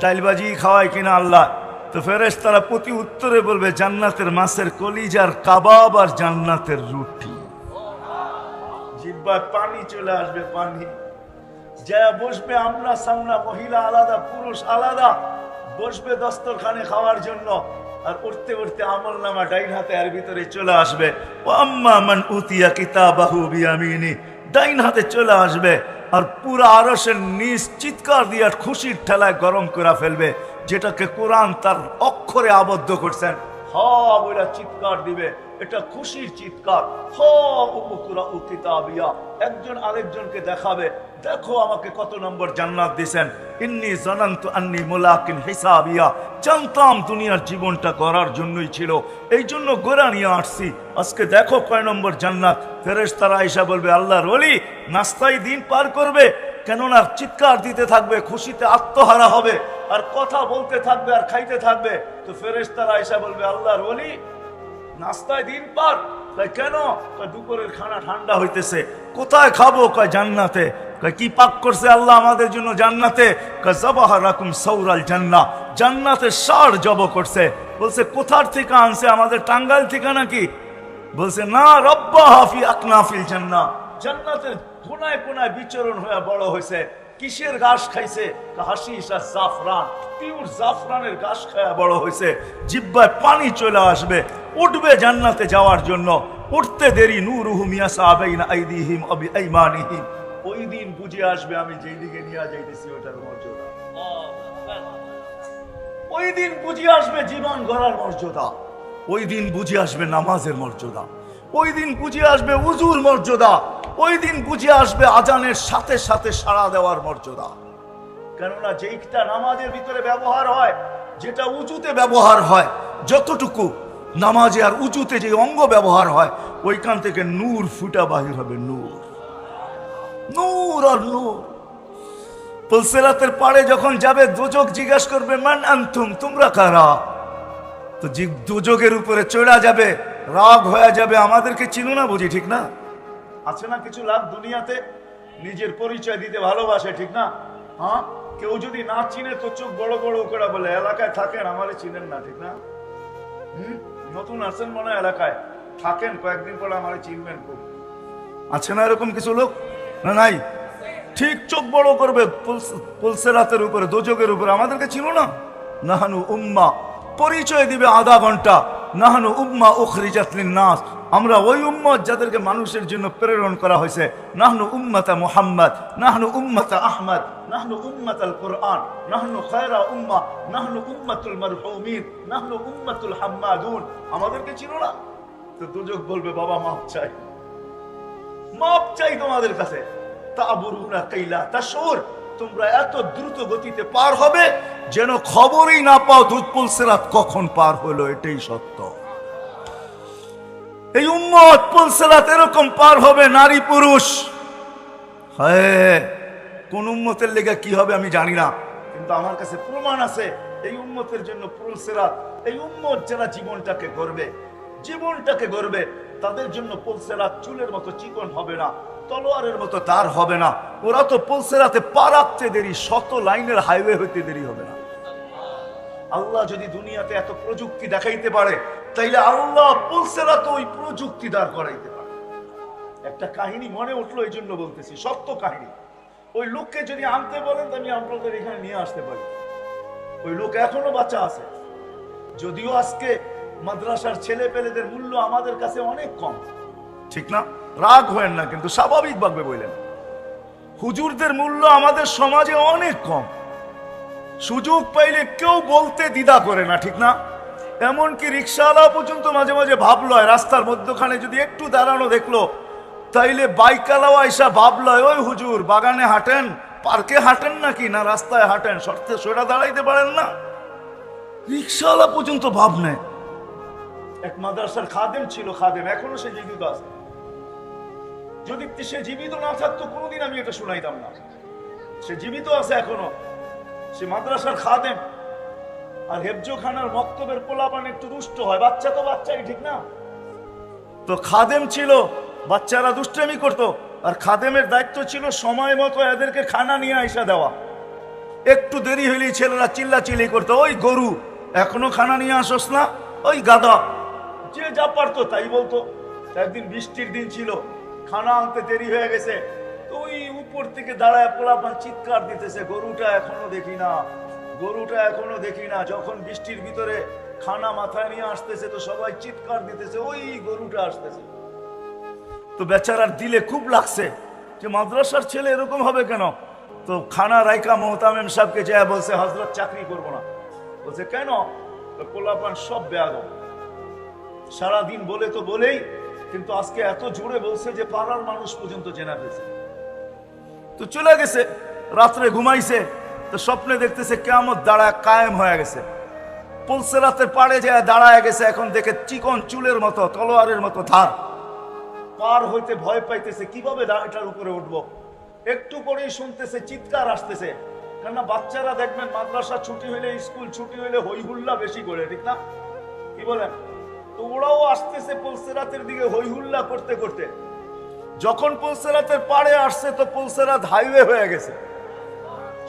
ডাইলবাজি খাওয়ায় কিনা আল্লাহ। তো তো ফেরেশতারা প্রতি উত্তরে বলবে জান্নাতের মাছের কলিজার কাবাব আর জান্নাতের রুটি। জিহ্বায় পানি চলে আসবে, পানি যা বসবে, আমরা সামনা, মহিলা আলাদা, পুরুষ আলাদা, বসবে দস্তরখানে খাওয়ার জন্য। আর উঠতে উঠতে আমল নামা ডাইন হাতে এর ভিতরে চলে আসবে। ও আম্মা মান উতিয়া কিতাবাহু বিয়ামিনি, ডাইন হাতে চলে আসবে। আর পুরা আরশের নিচ চিৎকার দিয়ে খুশির ঠেলায় গরম করে ফেলবে, যেটাকে কোরআন তার অক্ষরে আবদ্ধ করছেন। হা বলে চিৎকার দিবে, এটা খুশির চিৎকার। হা উকুরা কিতাবিয়া, একজন আরেকজনকে দেখাবে, দেখো আমাকে কত নম্বর জান্নাত দিবেন। ইন্নী জানান্তু আন্নী মুলাকিন হিসাবিয়া, জানতাম দুনিয়ার জীবনটা গড়ার জন্যই ছিল, এই জন্য গোড়া নিয়ে আসছি, আজকে দেখো কয় নম্বর জান্নাত। ফেরেশতারা আয়েশা বলবে আল্লাহর ওলি নাস্তায় দিন পার করবে, কেননা চিৎকার দিতে থাকবে, খুশিতে আত্মহারা হবে, আর কথা বলতে থাকবে আর খাইতে থাকবে। তো ফেরেশতারা আয়েশা বলবে আল্লাহর ওলি নাস্তায় দিন পার, কেন? দুপুরের খানা ঠান্ডা হইতেছে, কোথায় খাবো? কয় জান্নাতে। কি পাক করছে আল্লাহ আমাদের জন্য জান্নাতে? যাবাহা লাকুম সাওরাল জান্নাহ, জান্নাতে ষাঁড় জব করছে। বলছে কোথার থেকে আনছে? আমাদের টাঙ্গাইল থেকে নাকি? বলছে না, রব্বাহা ফি আকনাফিল জান্নাহ, জান্নাতের কোনায় কোনায় বিচরণ হয়ে বড় হয়েছে। কিসের ঘাস খাইছে? হাশিশ আর জাফরান, পিওর জাফরানের ঘাস খায়া বড় হয়েছে। জিহ্বায় পানি চলে আসবে, উঠবে জান্নাতে যাওয়ার জন্য। উঠতে দেরি নূরুহুম ইয়াসা বাইনা আইদিহিম ওয়া বিআইমানিহিম, ওই দিন বুঝে আসবে আমি যেই দিকে নিয়ে যাইতেছি ওটার মর্যাদা। ওই দিন বুঝে আসবে জীবন গড়ার মর্যাদা, ওই দিন বুঝে আসবে নামাজের মর্যাদা, ওই দিন বুঝে আসবে উজুর মর্যাদা, ওই দিন বুঝে আসবে আজানের সাথে সাথে সাড়া দেওয়ার মর্যাদা। কেননা যেইটা নামাজের ভিতরে ব্যবহার হয়, যেটা উজুতে ব্যবহার হয়, যতটুকু নামাজে আর উজুতে যে অঙ্গ ব্যবহার হয়, ওইখান থেকে নূর ফুটা বাহির হবে, নূর, নূর আর নূর। পুলসিরাতের পাড়ে যখন যাবে, দোজক জিজ্ঞাসা করবে মান আনতুম, তোমরা কারা? তো দোজকের উপরে চড়া যাবে, রাগ হয়ে যাবে, আমাদেরকে চিনো না বুঝি, ঠিক না? আছে না কিছু লাভ দুনিয়াতে, নিজের পরিচয় দিতে ভালোবাসে, ঠিক না? হ্যাঁ, কেউ যদি না চিনে তো চোখ বড় বড় করে বলে এলাকায় থাকেন, আমারে চিনেন না, ঠিক না? নতুন আছেন মনে হয় এলাকায়, থাকেন কয়েকদিন পরে আমারে চিনবেন খুব। আছে না এরকম কিছু লোক? না নাই? ঠিক চোখ বড় করবে পুলসিরাতের উপরে, দোজকের উপরে, আমাদেরকে চিনো না? নাহানু উম্মা, পরিচয় দিবে আধা ঘন্টা, নাহানু উম্মা উখরিজাত লিন-নাস, আমরা ওই উম্মত যাদেরকে মানুষের জন্য প্রেরণ করা হয়েছে। নাহনু উম্মাতা মুহাম্মদ, নাহনু উম্মাতা আহমদ, নাহনু উম্মাতাল কুরআন, নাহনু খায়রা উম্মাহ, নাহনু উম্মাতুল মারহুমিন, নাহনু উম্মাতুল হাম্মাদুন, আমাদেরকে চিনো না? তো দোজক বলবে বাবা মাপ চাই, মাপ চাই তোমাদের কাছে। তাবুরুনা কাইলা তাশুর, তোমরা এত দ্রুত গতিতে পার হবে যেন খবরই না পাও পুলসিরাত কখন পার হলো, এটাই সত্য। এই উম্মত পুলসিরাত এরকম পার হবে, নারী পুরুষ। হ্যাঁ, কোন উম্মতের লেগে কি হবে আমি জানি না, কিন্তু আমার কাছে প্রমাণ আছে এই উম্মতের জন্য পুলসিরাত। এই উম্মত যারা জীবনটাকে গড়বে, জীবনটাকে গড়বে, তাদের জন্য পুলসিরাত চুলের মতো চিকন হবে না, তলোয়ারের মতো তার হবে না। ওরা তো পুলসিরাতে পা রাখতে দেরি, শত লাইনের হাইওয়ে হইতে দেরি হবে না। আল্লাহ যদি দুনিয়াতে এত প্রযুক্তি দেখাইতে পারে, তাইলে আল্লাহ পুলসিরাতে ওই প্রযুক্তি দাঁড় করাইতে পারে। একটা কাহিনী মনে উঠলো, এই জন্য বলতেছি, সত্য কাহিনী। ওই লোককে যদি আনতে বলেন, আমি আপনাদের এখানে নিয়ে আসতে পারি। ওই লোক এখনো বাচ্চা আছে, যদিও আজকে মাদ্রাসার ছেলে পেলেদের মূল্য আমাদের কাছে অনেক কম, ঠিক না? রাগ হয় না, কিন্তু স্বাভাবিক ভাবে বললেন, হুজুরদের মূল্য আমাদের সমাজে অনেক কম। সুযোগ পাইলে কেউ বলতে দ্বিধা করে না, ঠিক না? এমনকি রিক্সাওয়ালা পর্যন্ত মাঝে মাঝে ভাবলয়, রাস্তার মধ্যখানে যদি একটু দাঁড়ানো দেখলো, তাইলে বাইকালাও আইসা ভাবলয়, ওই হুজুর বাগানে হাঁটেন, পার্কে হাঁটেন নাকি, না রাস্তায় হাঁটেন, শর্তে সোজা দাঁড়াইতে পারেন না? রিক্সাওয়ালা পর্যন্ত ভাব নেয়। এক মাদ্রাসার খাদেম ছিল, খাদেম এখনো সে জীবিত আছে। যদি সে জীবিত না থাকতো কোনোদিন আমি এটা শুনাইতাম না। সে জীবিত আছে এখনো, সে মাদ্রাসার খাদেম। আর হেফজোখানার মক্তবের পোলাপান একটু দুষ্ট হয়, বাচ্চা তো বাচ্চাই, ঠিক না? তো খাদেম ছিল, বাচ্চারা দুষ্টামি করতো, আর খাদেমের দায়িত্ব ছিল সময় মতো এদেরকে খানা নিয়ে আইসা দেওয়া। একটু দেরি হইলেই ছেলেরা চিল্লাচিল্লি করতো, ওই গরু, এখনো খানা নিয়ে আসোস না? ওই গাদা যে যা পারতো তাই বলতো। একদিন বৃষ্টির দিন ছিল, খানা আনতে দেরি হয়ে গেছে, তো ওই উপর থেকে দাঁড়ায় পোলাপান চিৎকার দিতেছে, গরুটা এখনো দেখি না, গরুটা এখনো দেখি না। যখন বৃষ্টির ভিতরে খানা মাথায় নিয়ে আসতেছে তো সবাই চিৎকার দিতেছে, ওই গরুটা আসতেছে। তো বেচারার দিলে খুব লাগছে যে মাদ্রাসার ছেলে এরকম হবে কেন। তো খানা রাইকা মোহতামিম সাহেবকে যায় বলছে, হযরত চাকরি করবো না। বলছে কেন? পোলাপান সব বেয়াদব, সারাদিন বলে তো বলেই, কিন্তু আজকে এত জোরে বলছে যে পাড়ার মানুষ পর্যন্ত জেনা পেয়েছে। তো চলে গেছে, রাত্রে ঘুমাইছে, তো স্বপ্নে দেখতেছে কিয়ামত দাঁড়ায় কায়েম হয়ে গেছে। পুলসিরাতের পাড়ে যায় দাঁড়ায় গেছে, এখন দেখে চিকন চুলের মতো, তলোয়ারের মতো ধার। পার হইতে ভয় পাইতেছে, কিভাবে এটার উপরে উঠবো। একটু পরেই শুনতেছে চিৎকার আসতেছে, কেননা বাচ্চারা দেখবেন মাদ্রাসা ছুটি হইলে, স্কুল ছুটি হইলে হই হুল্লা বেশি করে, ঠিক না? কি বলেন? তো ওরাও আসতেছে পুলসিরাতের দিকে হই হুল্লা করতে করতে। যখন পুলসিরাতের পাড়ে আসছে তো পুলসিরাত হাইওয়ে হয়ে গেছে,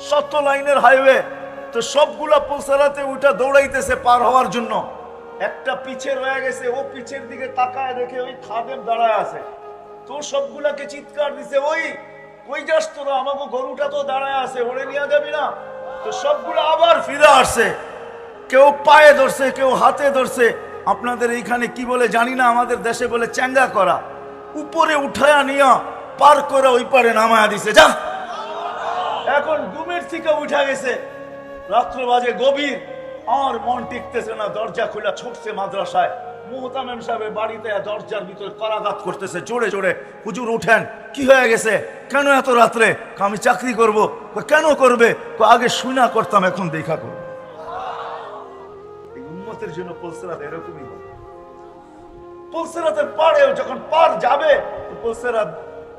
7 লাইনের হাইওয়ে। তো সবগুলা পুলসিরাতে উঠা দৌড়াইতেছে পার হওয়ার জন্য। একটা পিছে রয়ে গেছে, ও পিছের দিকে তাকায় দেখে ওই খাদেম দাঁড়ায় আছে। তো সবগুলাকে চিৎকার দিছে, ওই কই যাস তোরা, আমাকে গরুটা তো দাঁড়ায় আছে, ওরে নিয়ে যাবি না? তো সবগুলো আবার ফিরে আসছে, কেউ পায়ে ধরছে, কেউ হাতে ধরছে। আপনাদের এইখানে কি বলে জানি না, আমাদের দেশে বলে চ্যাঙ্গা করা। উপরে উঠায়া নিয়া পার করে ওই পারে নামায়া দিছে, যা। এখন ঘুমের থেকে উঠা গেছে, রাত্র বাজে গভীর, আর মন টিকতেছে না, দরজা খোলা, ছুটছে মাদ্রাসায়। মুহতামিম সাহেবের বাড়িতে দরজার ভিতরে করাঘাত করতেছে জোরে জোরে, হুজুর উঠেন, কি হয়ে গেছে, কেন এত রাত্রে? আমি চাকরি করব। কেন করবে? আগে শুনা করতাম, এখন দেখা করবো। এই উম্মতের জন্য পুলসিরাত এরকমই হবে। পুলসিরাতের পাড়ে যখন পার যাবে, পুলসিরাত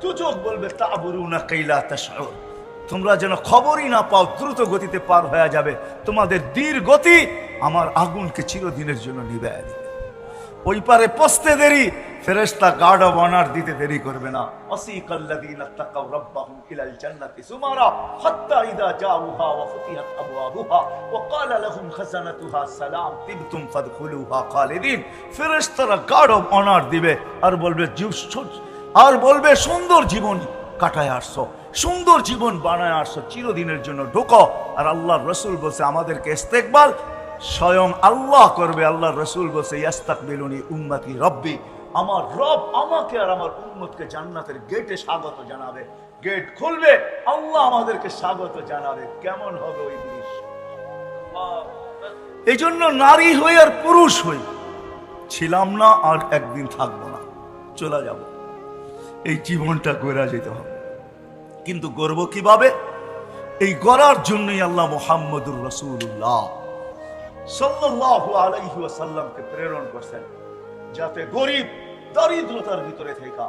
দুচোখ বলবে, তা'বুরুনা কাইলা তাশউর, তোমরা যেন খবরই না পাও, দ্রুত গতিতে পার হয়ে যাবে। তোমাদের ধীর গতি আমার আগুনকে চিরদিনের জন্য নিভাইয়া দিবে। ওই পারে পৌঁছতে দেরি, ফেরেশতা গার্ড অফ অনার দিতে দেরি করবে না। ওয়াসিকাল্লাযীনা তাকাউ রাব্বাহুম ইলাল জান্নাতি সুমারা হাত্তা ইযা জাউহা ওয়া ফুতিহাত আবওয়াবুহা ওয়া ক্বালা লাহুম খাযানাতুহা সালাম তিবতুম ফাদখুলুহা খালিদিন। ফেরেশতারা গার্ড অফ অনার দিবে আর বলবে সুন্দর জীবন কাটায় আসছো, সুন্দর জীবন বানায় আসছো, চিরদিনের জন্য ঢোকো। আর আল্লাহর রাসূল বলছে আমাদেরকে ইস্তেকবাল স্বয়ং আল্লাহ করবে। আল্লাহর রাসূল বলছে ইস্তাকবিলুনি উম্মতি রব্বি, আমার রব আমাকে আর আমার উম্মতকে জান্নাতের গেটে স্বাগত জানাবে। গেট খুলবে, আল্লাহ আমাদেরকে স্বাগত জানাবে। কেমন হবে ওই দৃশ্য? এই জন্য নারী হই আর পুরুষ হই, ছিলাম না আর একদিন থাকবো না, চলে যাব। এই জীবনটা গড়া যেতে হবে, কিন্তু গড়ব কিভাবে? এই গড়ার জন্যই আল্লাহ মুহাম্মদুর রাসূলুল্লাহ সাল্লাল্লাহু আলাইহি ওয়াসাল্লামকে প্রেরণ করছেন, যাতে গরিব দারিদ্রতার ভিতরে থাকা,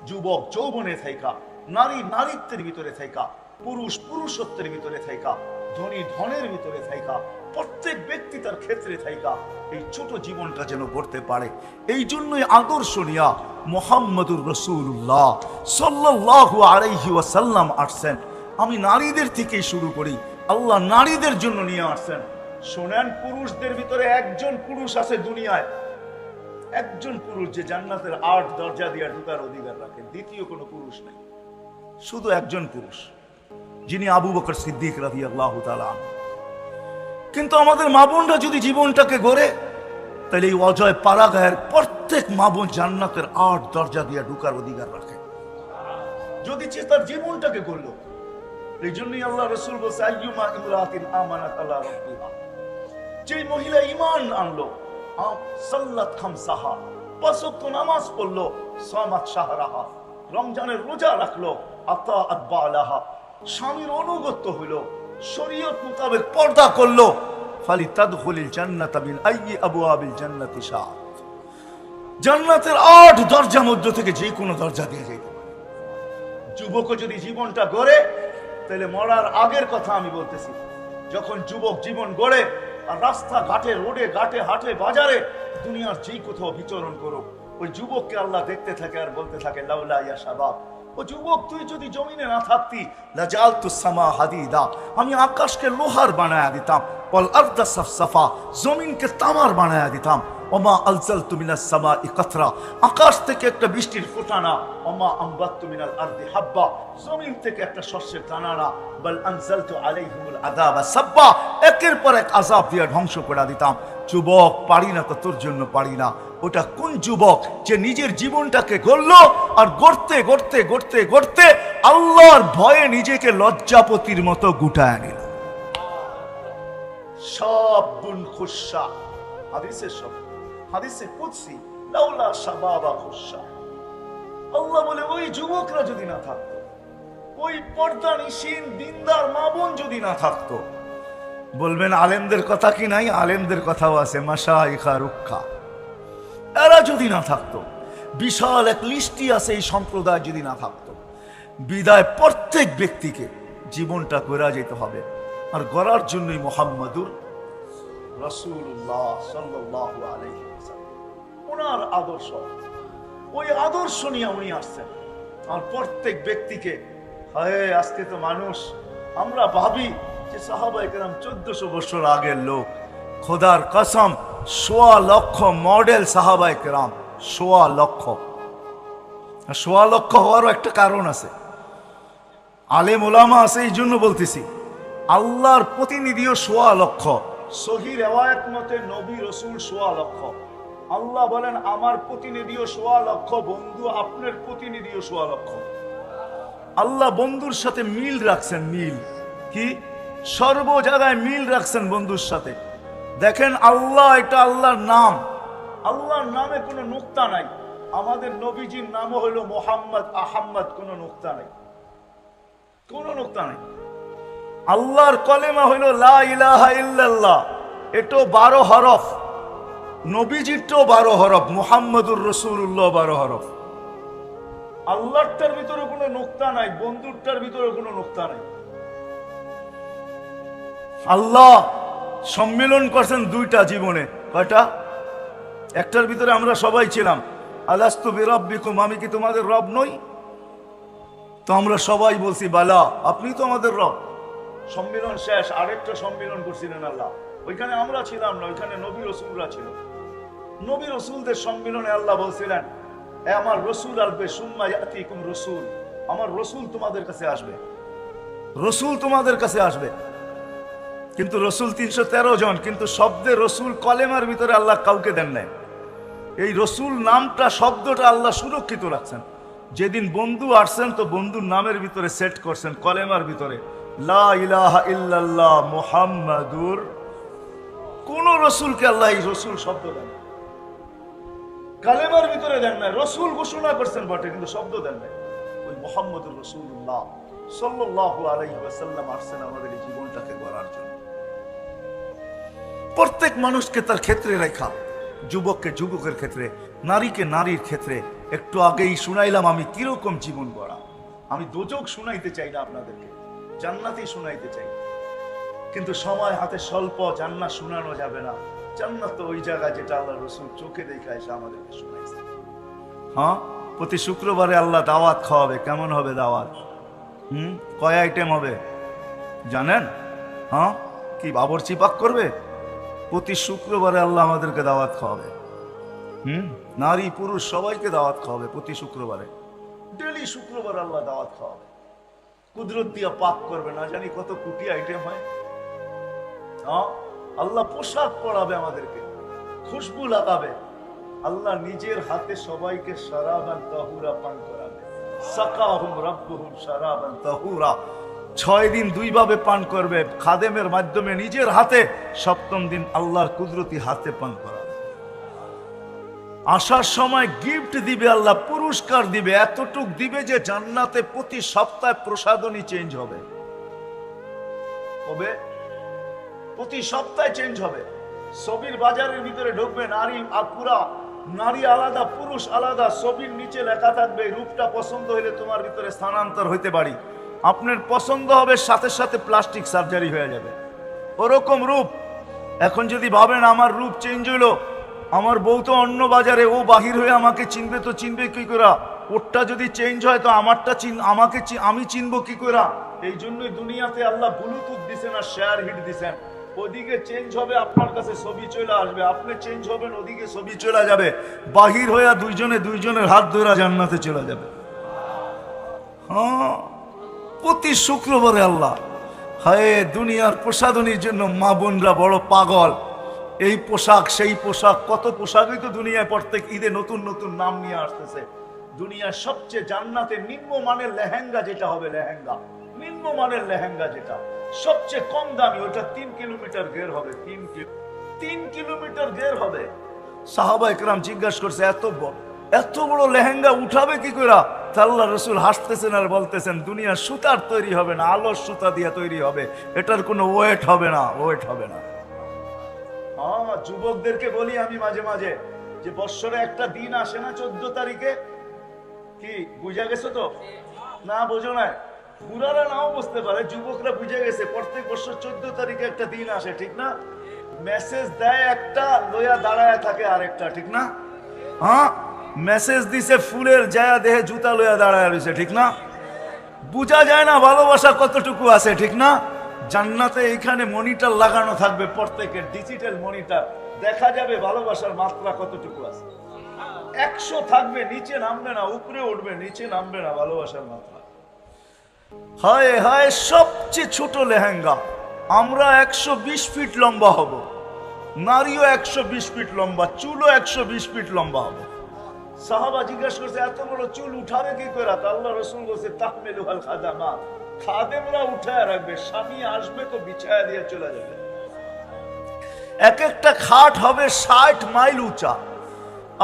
যুবক যৌবনে থাকা, নারী নারীত্বের ভিতরে থাকা, পুরুষ পুরুষত্বের ভিতরে থাকা, ধনী ধনের ভিতরে থাকা, প্রত্যেক ব্যক্তি তার ক্ষেত্রে থাকা এই ছোট জীবনটা যেন গড়তে পারে। এই জন্যই আদর্শ নিয়া মুহাম্মদুর রাসূলুল্লাহ সাল্লাল্লাহু আলাইহি ওয়াসাল্লাম আসছেন। আমি নারীদের থেকেই শুরু করি, আল্লাহ নারীদের জন্য নিয়ে আসছেন। শোনেন, পুরুষদের ভিতরে একজন পুরুষ আছে দুনিয়ায়, একজন পুরুষ যে জান্নাতের 8 দরজা দিয়ে ঢোকার অধিকার রাখে, দ্বিতীয় কোনো পুরুষ নেই, শুধু একজন পুরুষ, যিনি আবু বকর সিদ্দিক রাদিয়াল্লাহু তাআলা। কিন্তু আমাদের মা বোনরা যদি জীবনটাকে গড়ে, তাহলে এই অজয় পাড়াগাঁয়ের প্রত্যেক মা বোন জান্নাতের 8 দরজা দিয়ে ঢোকার অধিকার রাখে, যদি সে তার জীবনটাকে গড়লো। এই জন্যই আল্লাহ রাসূল বলছে আইয়ুমা ইমরাতিন আমানাত আলা রাব্বিহা, যে মহিলা ঈমান আনলো, সাল্লাত খামসাহা, 5 ওয়াক্ত নামাজ পড়লো, সামাত শাহরাহা, রমজানের রোজা রাখলো, আতাআত বালাহা, স্বামীর অনুগত হইল, শরীয়ত মোতাবেক পর্দা করলো, ফালিতাদখুলিল জান্নাতা মিন আইয়ি আবওয়াবিল জান্নাতি শাআত, জান্নাতের 8 দরজার মধ্য থেকে যে কোনো দরজা দিয়ে যাইতে পারে। যুবক যদি জীবনটা গড়ে, তাহলে মরার আগের কথা আমি বলতেছি, যখন যুবক জীবন গড়ে আর রাস্তা ঘাটে, রোডে ঘাটে, হাটে বাজারে, দুনিয়ার যেই কোথাও বিচরণ করো, ওই যুবককে আল্লাহ দেখতে থাকে আর বলতে থাকে লাউলা ইয়া শাবাব ও যুবক, তুই যদি জমিনে না থাকতি, লাজালতুস সামা হাদিদা, আমি আকাশকে লোহার বানায়া দিতাম, ওয়াল আরদা সাফসাফা, জমিনকে তামার বানায়া দিতাম, ওমা আলজালতু মিনাস সামাই কাতরা, আকাশ থেকে একটা বৃষ্টির ফোঁটা না, ওমা আমবাততু মিনাল আরদি হাব্বা, জমিন থেকে একটা শস্যের দানা না, বাল আনজালতু আলাইহিমুল আযাবা সাব্বা, একের পর এক আযাব দিয়ে ধ্বংস করে দিতাম। যুবক, পারি না তো তোর জন্য পারি না। ওটা কোন যুবক যে নিজের জীবনটাকে গড়ল আর গড়তে গড়তে গড়তে গড়তে আল্লাহর ভয়ে নিজেকে লজ্জাপতির মতো গুটায় নিল। সব গুণ খুশা, হাদিসে সব, হাদিসে কুদসি, লাউলা শাবাবা খুশা। আল্লাহ বলে ওই যুবকরা যদি না থাকতো, ওই পর্দা নিশিন দিনদার মা বোন যদি না থাকতো, বলবেন আলেমদের কথা কি নাই? আলেমদের কথাও আছে, মাশাইখা রুক্ষা, এরা যদি না থাকতো, বিশাল এক লিস্টি আছে এই সম্প্রদায় যদি না থাকতো, বিদায় প্রত্যেক ব্যক্তিকে জীবনটা গড়া যেতে হবে। আর গড়ার জন্যই মুহাম্মাদুর রাসূলুল্লাহ সাল্লাল্লাহু আলাইহি ওয়াসাল্লাম, ওনার আদর্শ, ওই আদর্শ নিয়ে উনি আসছেন। আর প্রত্যেক ব্যক্তিকে, হায় আজকে তো মানুষ, আমরা ভাবি যে সাহাবায়ে কেরাম 1400 বছর আগের লোক, খোদার কসম 1.25 লক্ষ মডেল সাহাবায়ে কেরাম, 1.25 লক্ষ। 1.25 লক্ষ হওয়ারও একটা কারণ আছে, আলেম ওলামা আছে, এই জন্য বলতেছি। আল্লাহর প্রতিনিধিও 1.25 লক্ষ, সহিহ রিওয়ায়াত মতে নবী রাসূল 1.25 লক্ষ। আল্লাহ বলেন আমার প্রতিনিধিও 1.25 লক্ষ, বন্ধু আপনার প্রতিনিধিও 1.25 লক্ষ। আল্লাহ বন্ধুর সাথে মিল রাখছেন, মিল কি সর্ব জায়গায় মিল রাখছেন বন্ধুর সাথে। দেখেন আল্লাহ, এটা আল্লাহর নাম, আল্লাহর নামে কোনো নুকতা নাই। আমাদের নবীজির নামও হলো মোহাম্মদ আহম্মদ, কোনো নুকতা নাই, কোনো নুকতা নাই। আল্লাহর কলেমা হইল লা ইলাহা ইল্লাল্লাহ, এটাও 12 হরফ, নবীজিরটাও 12 হরফ, মুহাম্মদুর রাসূলুল্লাহ 12 হরফ। আল্লাহটার ভিতরে কোনো নুকতা নাই, বন্ধুরটার ভিতরে কোনো নুকতা নাই। আল্লাহ সম্মেলন করছেন 2টা জীবনে, কয়টা? একটার ভিতরে আমরা সবাই ছিলাম, আলাস্তু বিরাব্বিকুম, আমি কি তোমাদের রব নই? তো আমরা সবাই বলছি বালা, আপনি তো আমাদের রব। সম্মেলন শেষ, আরেকটা সম্মেলন করছিলেন আল্লাহ, ওইখানে আমরা ছিলাম না, ওইখানে নবী রাসূলরা ছিল। নবী রাসূলদের সম্মেলনে আল্লাহ বলছিলেন, এ আমার রাসূল আসবে, সুম্মা ইয়াতিকুম রাসূল, আমার রাসূল তোমাদের কাছে আসবে, রাসূল তোমাদের কাছে আসবে। কিন্তু রাসূল 313 জন, কিন্তু শব্দে রাসূল কলেমার ভিতরে আল্লাহ কাউকে দেন নাই। এই রাসূল নামটা, শব্দটা আল্লাহ সুরক্ষিত রাখছেন। যেদিন বন্ধু আসছেন তো বন্ধুর নামের ভিতরে সেট করছেন, কলেমার ভিতরে লা ইলাহা ইল্লাল্লাহ মুহাম্মাদুর। কোন রাসূলকে আল্লাহ এই রাসূল শব্দ দেন, কালেমার ভিতরে দেন নাই। রাসূল ঘোষণা করছেন বটে, কিন্তু শব্দ দেন নাই। ওই মুহাম্মদুর রাসূলুল্লাহ সাল্লাল্লাহু আলাইহি ওয়াসাল্লাম আসছেন আমাদের এই জীবনটাকে গড়ার জন্য। প্রত্যেক মানুষকে তার ক্ষেত্রে রেখা, যুবককে যুবকের ক্ষেত্রে, নারীকে নারীর ক্ষেত্রে। একটু আগেই শুনাইলাম আমি কিরকম জীবন গড়া। আমি দোজক শুনাইতে চাই না আপনাদেরকে, জান্নাতই শুনাইতে চাই, কিন্তু সময় হাতে স্বল্প, জান্নাত শোনানো যাবে না। জান্নাত তো ওই জায়গায় যেটা আল্লাহ রাসূল চোখে দেখা এসে আমাদেরকে শুনাইছে। হ্যাঁ, প্রতি শুক্রবারে আল্লাহ দাওয়াত খাওয়াবে। কেমন হবে দাওয়াত? কয় আইটেম হবে জানেন? হ্যাঁ, কি বাবরচি পাক করবে? প্রতি শুক্রবারে আল্লাহ আমাদেরকে দাওয়াত খাওয়াবে। নারী পুরুষ সবাইকে দাওয়াত খাওয়াবে প্রতি শুক্রবারে। ডেলি শুক্রবার আল্লাহ দাওয়াত খাওয়াবে, কুদরত দিয়া পাক করবে। না জানি কত কোটি আইটেম হয়। হ্যাঁ, আল্লাহ পোশাক পরাবে আমাদেরকে, খুশবু লাগাবে। আল্লাহ নিজের হাতে সবাইকে শারাবান তাহুরা পান করাবে। সাকাহুম রাব্বুহুম শারাবান তাহুরা। 6 দিন 2 ভাবে পান করবে, খাদেমের মাধ্যমে নিজের হাতে। 7ম দিন আল্লাহর কুদরতি হাতে পান করাবে। আসার সময় গিফট দিবে আল্লাহ, পুরস্কার দিবে, এতটুক দিবে যে জান্নাতে প্রতি সপ্তাহে প্রসাদনী চেঞ্জ হবে। প্রতি সপ্তাহে চেঞ্জ হবে। ছবির বাজারের ভিতরে ঢুকবে, নারী আর পুরা নারী আলাদা, পুরুষ আলাদা। ছবির নিচে লেখা থাকবে, রূপটা পছন্দ হইলে তোমার ভিতরে স্থানান্তর হইতে পারি। আপনার পছন্দ হবে, সাথে সাথে প্লাস্টিক সার্জারি হয়ে যাবে, ওরকম রূপ। এখন যদি ভাবেন আমার রূপ চেঞ্জ হইলো, আমার বউ তো অন্য বাজারে, ও বাহির হয়ে আমাকে চিনবে, তো চিনবে কি করে? ওরটা যদি চেঞ্জ হয় তো আমি চিনবো কি করে? এই জন্যই দুনিয়াতে আল্লাহ ব্লুটুথ দিছেন আর শেয়ার হিট দিছেন। ওদিকে চেঞ্জ হবে, আপনার কাছে ছবি চলে আসবে, আপনি চেঞ্জ হবেন, ওদিকে ছবি চলে যাবে, বাহির হইয়া দুইজনের হাত ধরে জান্নাতে চলে যাবে। হ্যাঁ, প্রতি শুক্রবারে আল্লাহ হায় দুনিয়ার প্রসাধনীর জন্য মা বোনরা বড় পাগল। এই পোশাক সেই পোশাক, কত পোশাকই তো দুনিয়ায় প্রত্যেক ঈদে নতুন নতুন নাম নিয়ে আসতেছে। দুনিয়ার সবচেয়ে জান্নাতে নিম্নমানের লেহেঙ্গা যেটা হবে, লেহেঙ্গা নিম্নমানের লেহেঙ্গা যেটা সবচেয়ে কম দামি, ওটা 3 কিলোমিটার গের হবে। 3 কিলোমিটার গের হবে। সাহাবা একরাম জিজ্ঞাসা করছে এত বড় লেহেঙ্গা উঠাবে কি করে? আল্লাহ রসুল হাসতেছেন আর বলতেছেন দুনিয়া সুতার তৈরি হবে না, আলোর সুতা দিয়ে তৈরি হবে, এটার কোনো ওয়েট হবে না, ওয়েট হবে না। হ্যাঁ, যুবকদেরকে বলি আমি মাঝে মাঝে যে বৎসরে একটা দিন আসে না 14 তারিখে, কি বুঝা গেছে তো? না বোঝো না, বুড়ারা নাও বুঝতে পারে, যুবকরা বুঝে গেছে প্রত্যেক বছর 14 তারিখে একটা দিন আসে, ঠিক না? মেসেজ দেয় একটা, লইয়া দাঁড়ায় থাকে আরেকটা, ঠিক না? হ্যাঁ, মেসেজ দিছে ফুলের, জায়া দেহে জুতা লইয়া দাঁড়ায় রয়েছে, ঠিক না? বুঝা যায় না ভালোবাসা কতটুকু আছে, ঠিক না? জান্নাতে এইখানে মনিটর লাগানো থাকবে, প্রত্যেকের ডিজিটাল মনিটর, দেখা যাবে ভালোবাসার মাত্রা কতটুকু আছে। 100 থাকবে, নিচে নামবে না, উপরে উঠবে, নিচে নামবে না ভালোবাসার মাত্রা। হায় হায়, সবচেয়ে ছোট লেহেঙ্গা, আমরা 120 ফিট লম্বা হব, নারীও 120 ফিট লম্বা, চুলও 120 ফিট লম্বা হবে। সাহাবা জিজ্ঞাসা করছে এত বড় চুল উঠাবে কি করে? আল্লাহ রসুল বলছে তাহমিলুহাল খাদামা, খাদেমরা উঠায় রাখবে, স্বামী আসবে তো বিছায়া দিয়ে চলে যাবে। এক একটা খাট হবে 60 মাইল উঁচা।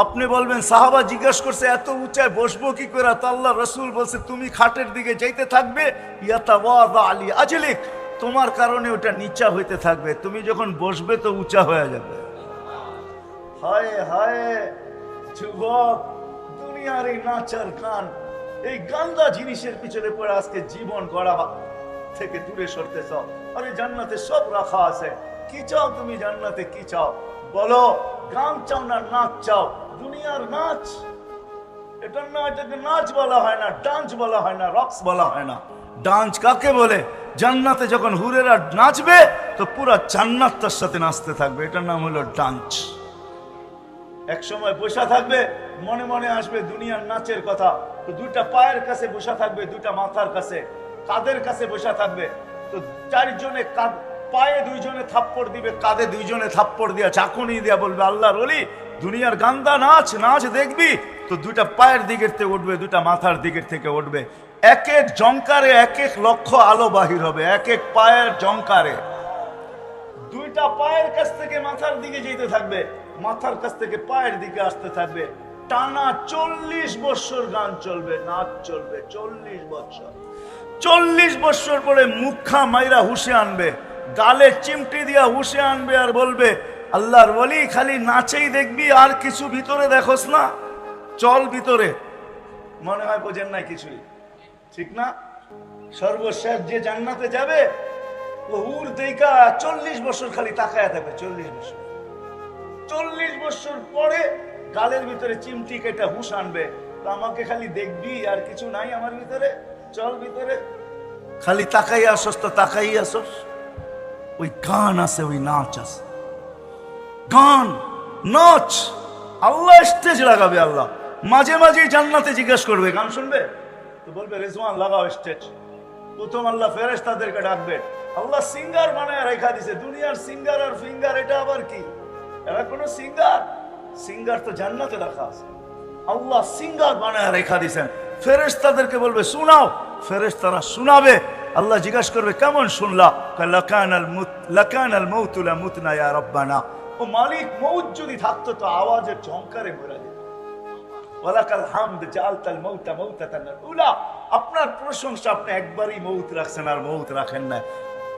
আপনি বলবেন সাহাবা জিজ্ঞাসা করছে এত উঁচায় বসবো কি করে? আল্লাহ রসুল বলছে তুমি খাটের দিকে যাইতে থাকবে, ইয়াতাওয়াদা আলী আজলিক, তোমার কারণে ওটা নিচা হইতে থাকবে, তুমি যখন বসবে তো উঁচা হয়ে যাবে। হায় হায় যুবক, দুনিয়ার এই নাচার গান, এই গান্দা জিনিসের পিছনে পড়ে আজকে জীবন গড়া থেকে দূরে সরতে চাও। আরে জান্নাতে সব রাখা আছে, কি চাও তুমি জান্নাতে? কি চাও বলো? গান চাও না নাচ চাও? দুনিয়ার নাচ, এটা না, এটাকে নাচ বলা হয় না, ডান্স বলা হয় না, রক্স বলা হয় না। ডান্স কাকে বলে? জান্নাতে যখন হুরেরা নাচবে তো পুরা জান্নাত তার সাথে নাচতে থাকবে, এটার নাম হলো ডান্স। এক সময় বসা থাকবে, মনে মনে আসবে দুনিয়ার নাচের কথা, তো দুইটা পায়ের কাছে বসা থাকবে, দুইটা মাথার কাছে, কাদের কাছে বসা থাকবে, তো চারজনে পায়ে দুইজনে থাপ্পড় দিবে, কাঁধে দুইজনে থাপ্পড় দিয়া চাকুনি দিয়া বলবে আল্লাহর ওলি দুনিয়ার গান্দা নাচ, নাচ দেখবি? তো দুইটা পায়ের দিকের থেকে উঠবে, দুইটা মাথার দিকের থেকে উঠবে, এক এক জঙ্কারে 1 লক্ষ আলো বাহির হবে, এক এক পায়ের জঙ্কারে। দুইটা পায়ের কাছ থেকে মাথার দিকে যেতে থাকবে, মাথার কাছ থেকে পায়ের দিকে আসতে থাকবে, টানা 40 বছর গান চলবে, নাচ চলবে, 40 বছর। 40 বছর পরে মুখা মাইরা হুশে আনবে, গালে চিমটি দিয়া হুশে আনবে আর বলবে আল্লাহর ওলি খালি নাচেই দেখবি, আর কিছু ভিতরে দেখোস না, চল ভিতরে। মনে হয় বোঝেন না কিছুই, ঠিক না? সর্বশেষ যে জান্নাতে যাবে ও হুর দেখা 40 বছর খালি তাকায়া থাকবে, 40 বছর। 40 বছর পরে গালের ভিতরে চিমটি কেটে হুশ আনবে, তো আমাকে খালি দেখবি, আর কিছু নাই আমার ভিতরে, চল ভিতরে। খালি তাকাই আসস তো তাকাই আসস। ওই গান আছে, ওই নাচ আছে, গান নাচ। আল্লাহ স্টেজ লাগাবে, আল্লাহ মাঝে মাঝে জান্নাতে জিজ্ঞাসা করবে গান শুনবে, তো বলবে রেজওয়ান লাগাও স্টেজ। প্রথম আল্লাহ ফেরেশতাদেরকে ডাকবে, আল্লাহ সিঙ্গার বানায় রেখা দিছে। দুনিয়ার সিঙ্গার আর ফিঙ্গার, এটা আবার কি? এরা কোন সিঙ্গার? সিঙ্গার তো জান্নাতে রাখা আছে। আল্লাহ সিঙ্গার বানায় রেখা দিছেন। ফেরেশতাদেরকে বলবে শোনাও, ফেরেশতারা শোনাবে। আল্লাহ জিজ্ঞাসা করবে কেমন শুনলা? লাকানাল মাউতু লামুতনা ইয়া রাব্বানা। ও মালিক, মউত যদি থাকতো তো আওয়াজের ঝংকারে মরে যেত। ওয়ালাকাল হামদ জাআলতাল মাউতা মাউতাতান উলা। আপনার প্রশংসা, আপনি একবারই মউত রাখছেন আর মউত রাখেন না।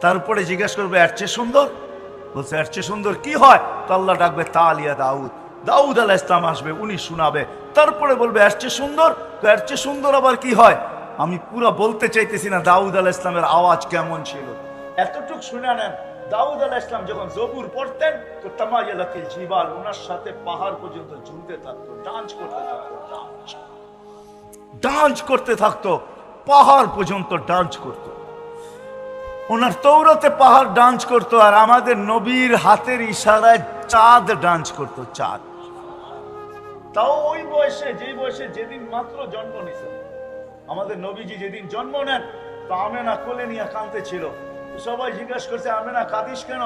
তারপরে জিজ্ঞাসা করবে এর চেয়ে সুন্দর? বলছে এর চেয়ে সুন্দর কি হয়? তো আল্লাহ ডাকবে তালিয়া দাউদ, দাউদ আলাইহিস সালাম আসবে, উনি শোনাবে। তারপরে বলবে এর চেয়ে সুন্দর? তো এর চেয়ে সুন্দর আবার কি হয়? আমি পুরো বলতে চাইতেছি না দাউদ আলাইহিস সালামের আওয়াজ কেমন ছিল, এতটুকু শুনে নেন। দাউদ আলাইহিস সালাম যখন জবুর পড়তেন তো তামায়ালাতিল জিবাল, ওনার সাথে পাহাড় পর্যন্ত ঝুলতে থাকতো, ডান্স করতে থাকতো, ডান্স। ডান্স করতে থাকতো, পাহাড় পর্যন্ত ডান্স করত। ওনার তৌরাতে পাহাড় ডান্স করতো, আর আমাদের নবীর হাতের ইশারায় চাঁদ ডান্স করতো, চাঁদ। তাও ওই বয়সে, যেই বয়সে যেদিন মাত্র জন্ম নিয়েছেন আমাদের নবীজি, যেদিন জন্ম নেন, তো আমেনা কোলে নিয়ে কাঁদতে ছিল। সবাই জিজ্ঞাসা করছে, আমেনা কাঁদিস কেন?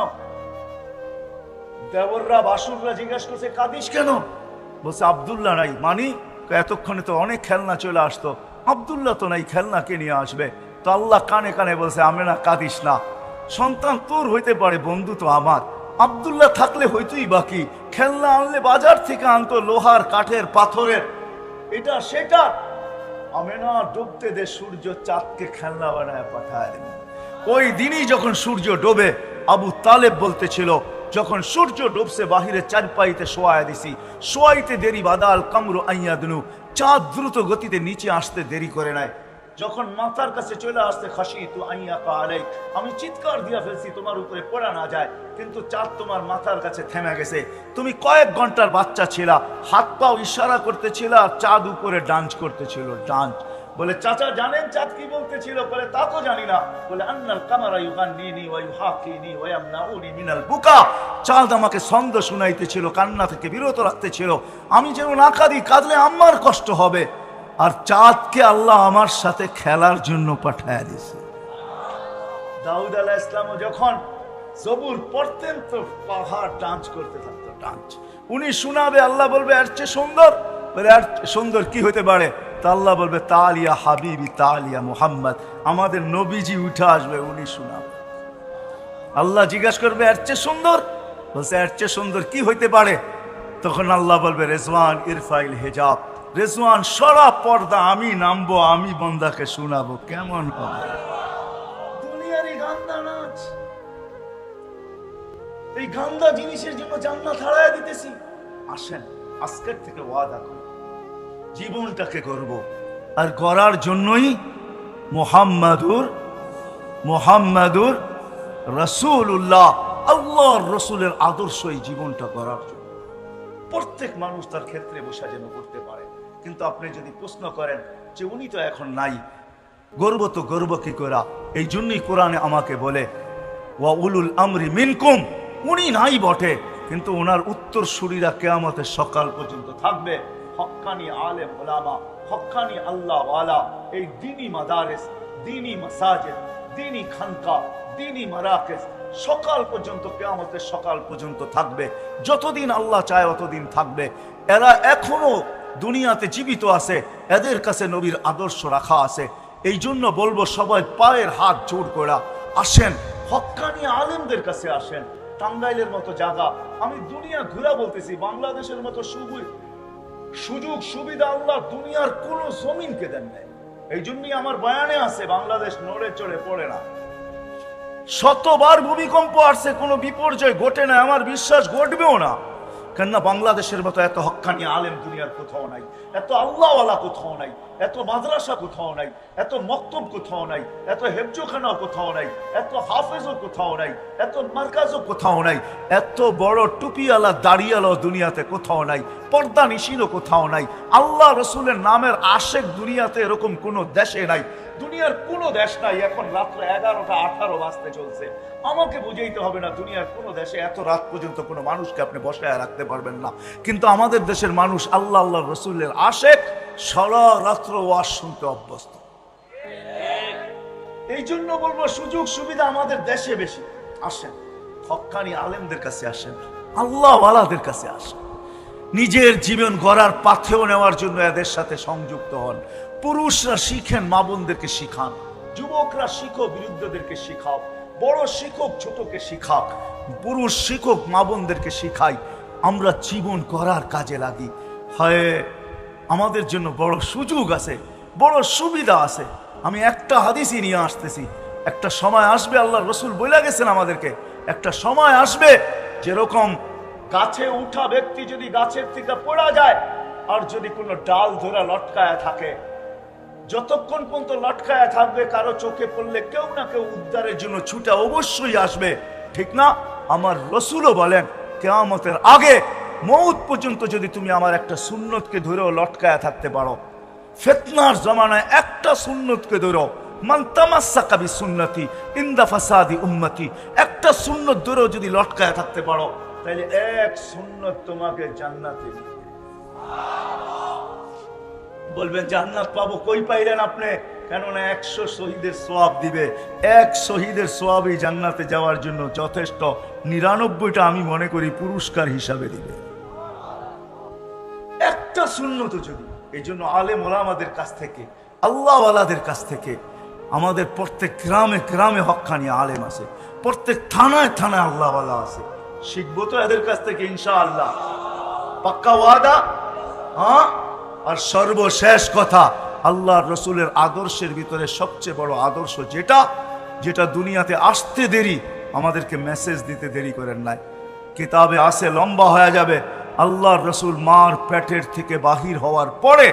দেবররা বাসুররা জিজ্ঞাসা করছে, কাঁদিস কেন? বলছে আব্দুল্লাহ নাই। মানি এতক্ষণে তো অনেক খেলনা চলে আসতো, আব্দুল্লাহ তো নাই, খেলনা কে নিয়ে আসবে? তো আল্লাহ কানে কানে বলছে, আমেনা কাঁদিস না, সন্তান তোর হইতে পারে, বন্ধু তো আমার। আব্দুল্লাহ থাকলে হইতোই বাকি, খেলনা আনলে বাজার থেকে আনতো, লোহার, কাঠের, পাথরের, এটা সেটা। আমেনা ডুবতে দে সূর্য, চাঁদকে খেলনা বানায় পাঠায়। ওই দিনই যখন সূর্য ডোবে, আবু তালেব বলতেছিল, যখন সূর্য ডুবছে বাহিরে চারপাইতে শোয়ায় দিছি, শোয়াইতে দেরি বাদাল কামরু আইয়াদনু, চাঁদ দ্রুত গতিতে নিচে আসতে দেরি করে নাই। যখন মাথার কাছে চলে আসতে খাসি তু আইয়াকা আলাই, আমি চিৎকার দিয়া ফেলছি তোমার উপরে পড়া না যায়, কিন্তু চাঁদ তোমার মাথার কাছে থেমে গেছে। তুমি কয়েক ঘন্টার বাচ্চা ছিলা, হাত পাও ইশারা করতেছিল, আর চাঁদ উপরে ডান্স করতেছিল, ডান্স। বলে চাচা জানেন চাঁদ কি বলতেছিল? বলে তা তো জানি না। বলে আন্নাল কামারা ইউগান্নিনি ওয়া ইউহাকিনি ওয়া ইয়ামনাউনি মিনাল বুকা, চাঁদ আমাকে ছন্দ শুনাইতেছিল, কান্না থেকে বিরত রাখতেছিল, আমি যেন না কাঁদি, কাঁদলে আমার কষ্ট হবে। আর চাঁদকে আল্লাহ আমার সাথে খেলার জন্য পাঠায় দিয়েছে। দাউদ আলাইহিস সালাম যখন জবুর পড়তেন, তো পাহাড় ডান্স করতে থাকতো, ডান্স। উনি শোনাবে, আল্লাহ বলবে এর চেয়ে সুন্দর। বলে আর সুন্দর কি হতে পারে? তা আল্লাহ বলবে তালিয়া হাবিবি তালিয়া মুহাম্মদ, আমাদের নবীজি উঠে আসবে, উনি শোনাবে। আল্লাহ জিজ্ঞাসা করবে এর চেয়ে সুন্দর? বলছে এর চেয়ে সুন্দর কি হইতে পারে? তখন আল্লাহ বলবে রেজওয়ান ইরফাইল হিজাব, রেজওয়ান সরা পর্দা, আমি নামবো, আমি বন্দাকে শোনাবো। কেমন হবে? দুনিয়ার এই গান্দা নাচ, এই গান্দা জিনিসের জন্য জান্নাত হারায় দিতেছি। আসেন আজকের থেকে ওয়াদা করি, জীবনটাকে করব, আর করার জন্যই মুহাম্মাদুর রাসূলুল্লাহ, আল্লাহর রসুলের আদর্শ, এই জীবনটা করার জন্য। প্রত্যেক মানুষ তার ক্ষেত্রে বসা যেন করতে পারে। কিন্তু আপনি যদি প্রশ্ন করেন যে উনি তো এখন নাই, গর্ব তো গর্ব কি করা? এই জন্যই কোরআনে আমাকে বলে ওয়া উলুল আমরি মিনকুম, উনি নাই বটে, কিন্তু ওনার উত্তরসূরিরা কিয়ামতের সকাল পর্যন্ত থাকবে। হক্কানি আলেম ওলামা, হক্কানি আল্লাহ ওয়ালা, এই দ্বীনি মাদারিস, দ্বীনি মাসাজিদ, দ্বীনি খানকা, দ্বীনি মারাকিজ সকাল পর্যন্ত, কিয়ামতের সকাল পর্যন্ত থাকবে। যতদিন আল্লাহ চায় অতদিন থাকবে। এরা এখনো দুনিয়াতে জীবিত আছে, এদের কাছে নবীর আদর্শ রাখা আছে। এই জন্য বলবো সবাই পায়ের হাত জোড় করা আসেন, হক্কানি আলেমদের কাছে আসেন। টাঙ্গাইলের মতো জায়গা, আমি দুনিয়া ঘুরা বলতেছি, বাংলাদেশের মতো সুযোগ সুবিধা আল্লাহ দুনিয়ার কোন জমিনকে দেন নাই। এই জন্যই আমার বয়ানে আছে, বাংলাদেশ নড়ে চড়ে পড়ে না। শতবার ভূমিকম্প আসছে, কোনো বিপর্যয় ঘটে না, আমার বিশ্বাস ঘটবেও না। কেননা বাংলাদেশের মতো এত হক্কানি আলেম দুনিয়ার কোথাও নাই, এত আল্লাহওয়ালা কোথাও নাই, এত মাদ্রাসা কোথাও নাই, এত মক্তব কোথাও নাই, এত হেফজোখানা কোথাও নাই, এত হাফেজও কোথাও নাই, এত মার্কাজও কোথাও নাই, এত বড় টুপিওয়ালা দাড়িওয়ালা দুনিয়াতে কোথাও নাই, পর্দা নিশিনও কোথাও নাই। আল্লাহ রসুলের নামের আশেক দুনিয়াতে এরকম কোনো দেশে নাই, দুনিয়ার কোনো দেশ নাই। এখন রাত্র 11টা 18 বাজতে চলছে, আমাকে বুঝাইতে হবে না, দুনিয়ার কোনো দেশে এত রাত পর্যন্ত কোনো মানুষকে আপনি বসায় রাখতে পারবেন না। কিন্তু আমাদের দেশের মানুষ আল্লাহ আল্লাহ রসুলের আশেক, সারা রাত্র ওয়াজ শুনতে অভ্যস্ত। এই জন্য বলবো সুযোগ সুবিধা আমাদের দেশে বেশি। আসেন হক্কানি আলেমদের কাছে আসেন, আল্লাহ ওয়ালাদের কাছে আসেন, নিজের জীবন গড়ার পাথেও নেওয়ার জন্য এদের সাথে সংযুক্ত হন। পুরুষরা শিখেন, মা বোনদেরকে শিখান, যুবকরা শিখো, বিরুদ্ধদেরকে শিখাও, বড় শিক্ষক ছোটকে শিখাক, পুরুষ শিক্ষক মা বোনদেরকে শিখাই, আমরা জীবন করার কাজে লাগি। হয় আমাদের জন্য বড় সুযোগ আছে, বড় সুবিধা আছে। আমি একটা হাদিসই নিয়ে আসতেছি, একটা সময় আসবে, আল্লাহ রসুল বলে গেছেন আমাদেরকে, একটা সময় আসবে যেরকম গাছে উঠা ব্যক্তি যদি গাছের থেকে পড়া যায়, আর যদি কোনো ডাল ধরা লটকায়া থাকে, যতক্ষণ পর্যন্ত লটকায়া থাকবে, কারো চোখে পড়লে কেউ না কেউ উদ্ধারের জন্য ছুটে অবশ্যই আসবে, ঠিক না? আমার রসুলও বলেন কিয়ামতের আগে মউত পর্যন্ত যদি তুমি আমার একটা সুন্নতকে ধরেও লটকায়া থাকতে পারো, ফিতনার জামানায় একটা সুন্নতকে ধরো, মান তামাসসাকা বিসুন্নতি ইনদা ফাসাদি উম্মতি, একটা সুন্নত ধরেও যদি লটকায় থাকতে পারো তাহলে এক সুন্নত তোমাকে জান্নাতে নিয়ে যাবে। বলবেন জান্নাত পাবো, কই পাইলেন আপনি? কেননা 100 শহীদের সওয়াব দিবে, এক শহীদের সওয়াবই জান্নাতে যাওয়ার জন্য যথেষ্ট, 99টা আমি মনে করি পুরস্কার হিসাবে দিবে, একটা সুন্নত যদি। এই জন্য আলেম ওলামাদের কাছ থেকে, আল্লাহওয়ালাদের কাছ থেকে, আমাদের প্রত্যেক গ্রামে গ্রামে হক্কানি আলেম আছে, প্রত্যেক থানায় থানায় আল্লাহওয়ালা আছে, শিখবো তো এদের কাছ থেকে ইনশাআল্লাহ, পাক্কা ওয়াদা। হ্যাঁ, আর সর্বশেষ কথা, আল্লাহর রসুলের আদর্শের ভিতরে সবচেয়ে বড় আদর্শ যেটা, যেটা দুনিয়াতে আসতে দেরি, আমাদেরকে মেসেজ দিতে দেরি করেন নাই, কিতাবে আছে, লম্বা হয়ে যাবে। আল্লাহর রসুল মার পেটের থেকে বাহির হওয়ার পরে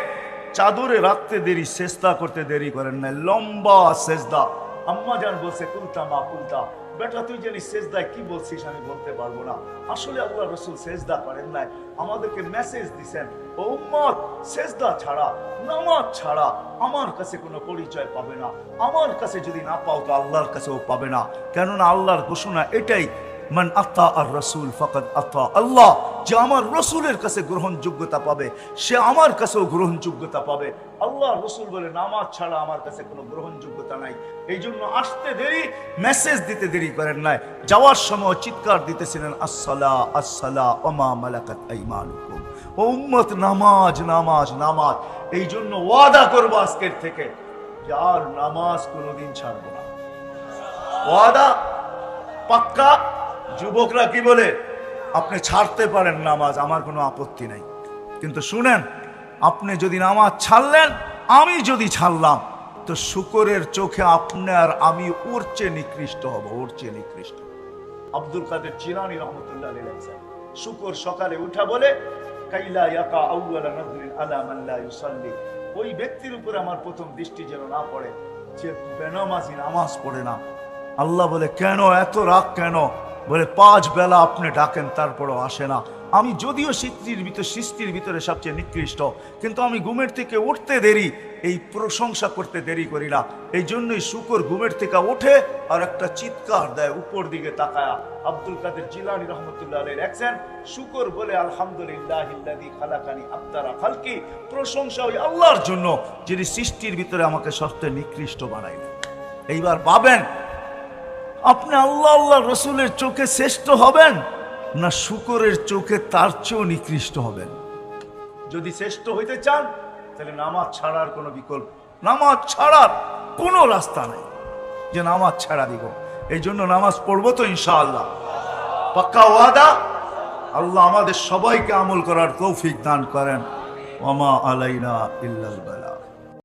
চাদরে রাখতে দেরি, সেজদা করতে দেরি করেন নাই, লম্বা সেজদা। আম্মা জান বলছে কুলতা মা কুলতা, বেটা তুই জানি সেজদায় কি বলছিস আমি বলতে পারবো না। আসলে আল্লাহ রসুল সেজদা করেন নাই, আমাদেরকে মেসেজ দিছেন, ও উম্মত, সেজদা ছাড়া, নামাজ ছাড়া আমার কাছে কোনো পরিচয় পাবে না, আমার কাছে যদি না পাও তো আল্লাহর কাছেও পাবে না। কেননা আল্লাহর ঘোষণা এটাই, মান আতা আর রসুল ফাকাদ আতা আল্লাহ, যে আমার রসুলের কাছে গ্রহণযোগ্যতা পাবে সে আমার কাছেও গ্রহণযোগ্যতা পাবে। আল্লাহ রসুল বলে নামাজ ছাড়া আমার কাছে কোনো গ্রহণযোগ্যতা নাই। এই জন্য আসতে দেরি, মেসেজ দিতে দেরি করেন নাই, যাওয়ার সময় চিৎকার দিতেছিলেন আসসালা আসসালা ওমা মালাকাত আইমানুকুম, ও উম্মত নামাজ নামাজ নামাজ। এই জন্য ওয়াদা করবো আজকের থেকে যে আর নামাজ কোনোদিন ছাড়বো না, ওয়াদা পাক্কা। যুবকরা কি বলে, আপনি ছাড়তে পারেন নামাজ, আমার কোনো আপত্তি নাই, কিন্তু শুনেন, আপনি যদি নামাজ ছাড়লেন, আমি যদি ছাড়লাম, তো শুকরের চোখে আপনি আর আমি ওর চেয়ে নিকৃষ্ট হব, ওর চেয়ে নিকৃষ্ট। আব্দুল কাদের জিলানী রহমতুল্লাহ আলাইহি বলেছেন, শুকর সকালে উঠা বলে কাইলা ইয়াকা আউয়ালা নাযরিন আলা মান লা ইউসাল্লি, ওই ব্যক্তির উপরে আমার প্রথম দৃষ্টি যেন না পড়ে যে বেনামাজি, নামাজ পড়ে না। আল্লাহ বলে কেন এত রাগ কেন? বলে 5 বেলা আপনি ডাকেন তারপরও আসে না। আমি যদিও সৃষ্টির ভিতরে সবচেয়ে নিকৃষ্ট, কিন্তু আমি ঘুমের থেকে উঠতে দেরি, এই প্রশংসা করতে দেরি করি না। এই জন্যই শুকর ঘুমের থেকে ওঠে আর একটা চিৎকার দেয় উপর দিকে তাকায়া। আব্দুল কাদের জিলানী রহমতুল্লাহ আলাইহি লেখেন, শুকর বলে আলহামদুলিল্লাহিল্লাযী খালাকানি আফতারা খালকি, প্রশংসা ওই আল্লাহর জন্য যিনি সৃষ্টির ভিতরে আমাকে সবচেয়ে নিকৃষ্ট বানাইলেন। এইবার ভাবেন, আপনি আল্লাহ আল্লাহ রসুলের চোখে শ্রেষ্ঠ হবেন না শুকরের চোখে তার চেয়েও নিকৃষ্ট হবেন? যদি শ্রেষ্ঠ হইতে চান তাহলে নামাজ ছাড়ার কোনো বিকল্প, নামাজ ছাড়ার কোনো রাস্তা নেই যে নামাজ ছাড়া দিব। এই জন্য নামাজ পড়বো তো ইনশাআল্লাহ, পাক্কা ওয়াদা। আল্লাহ আমাদের সবাইকে আমল করার তৌফিক দান করেন। ওমা আলাইনা ইল্লাল বালাগ।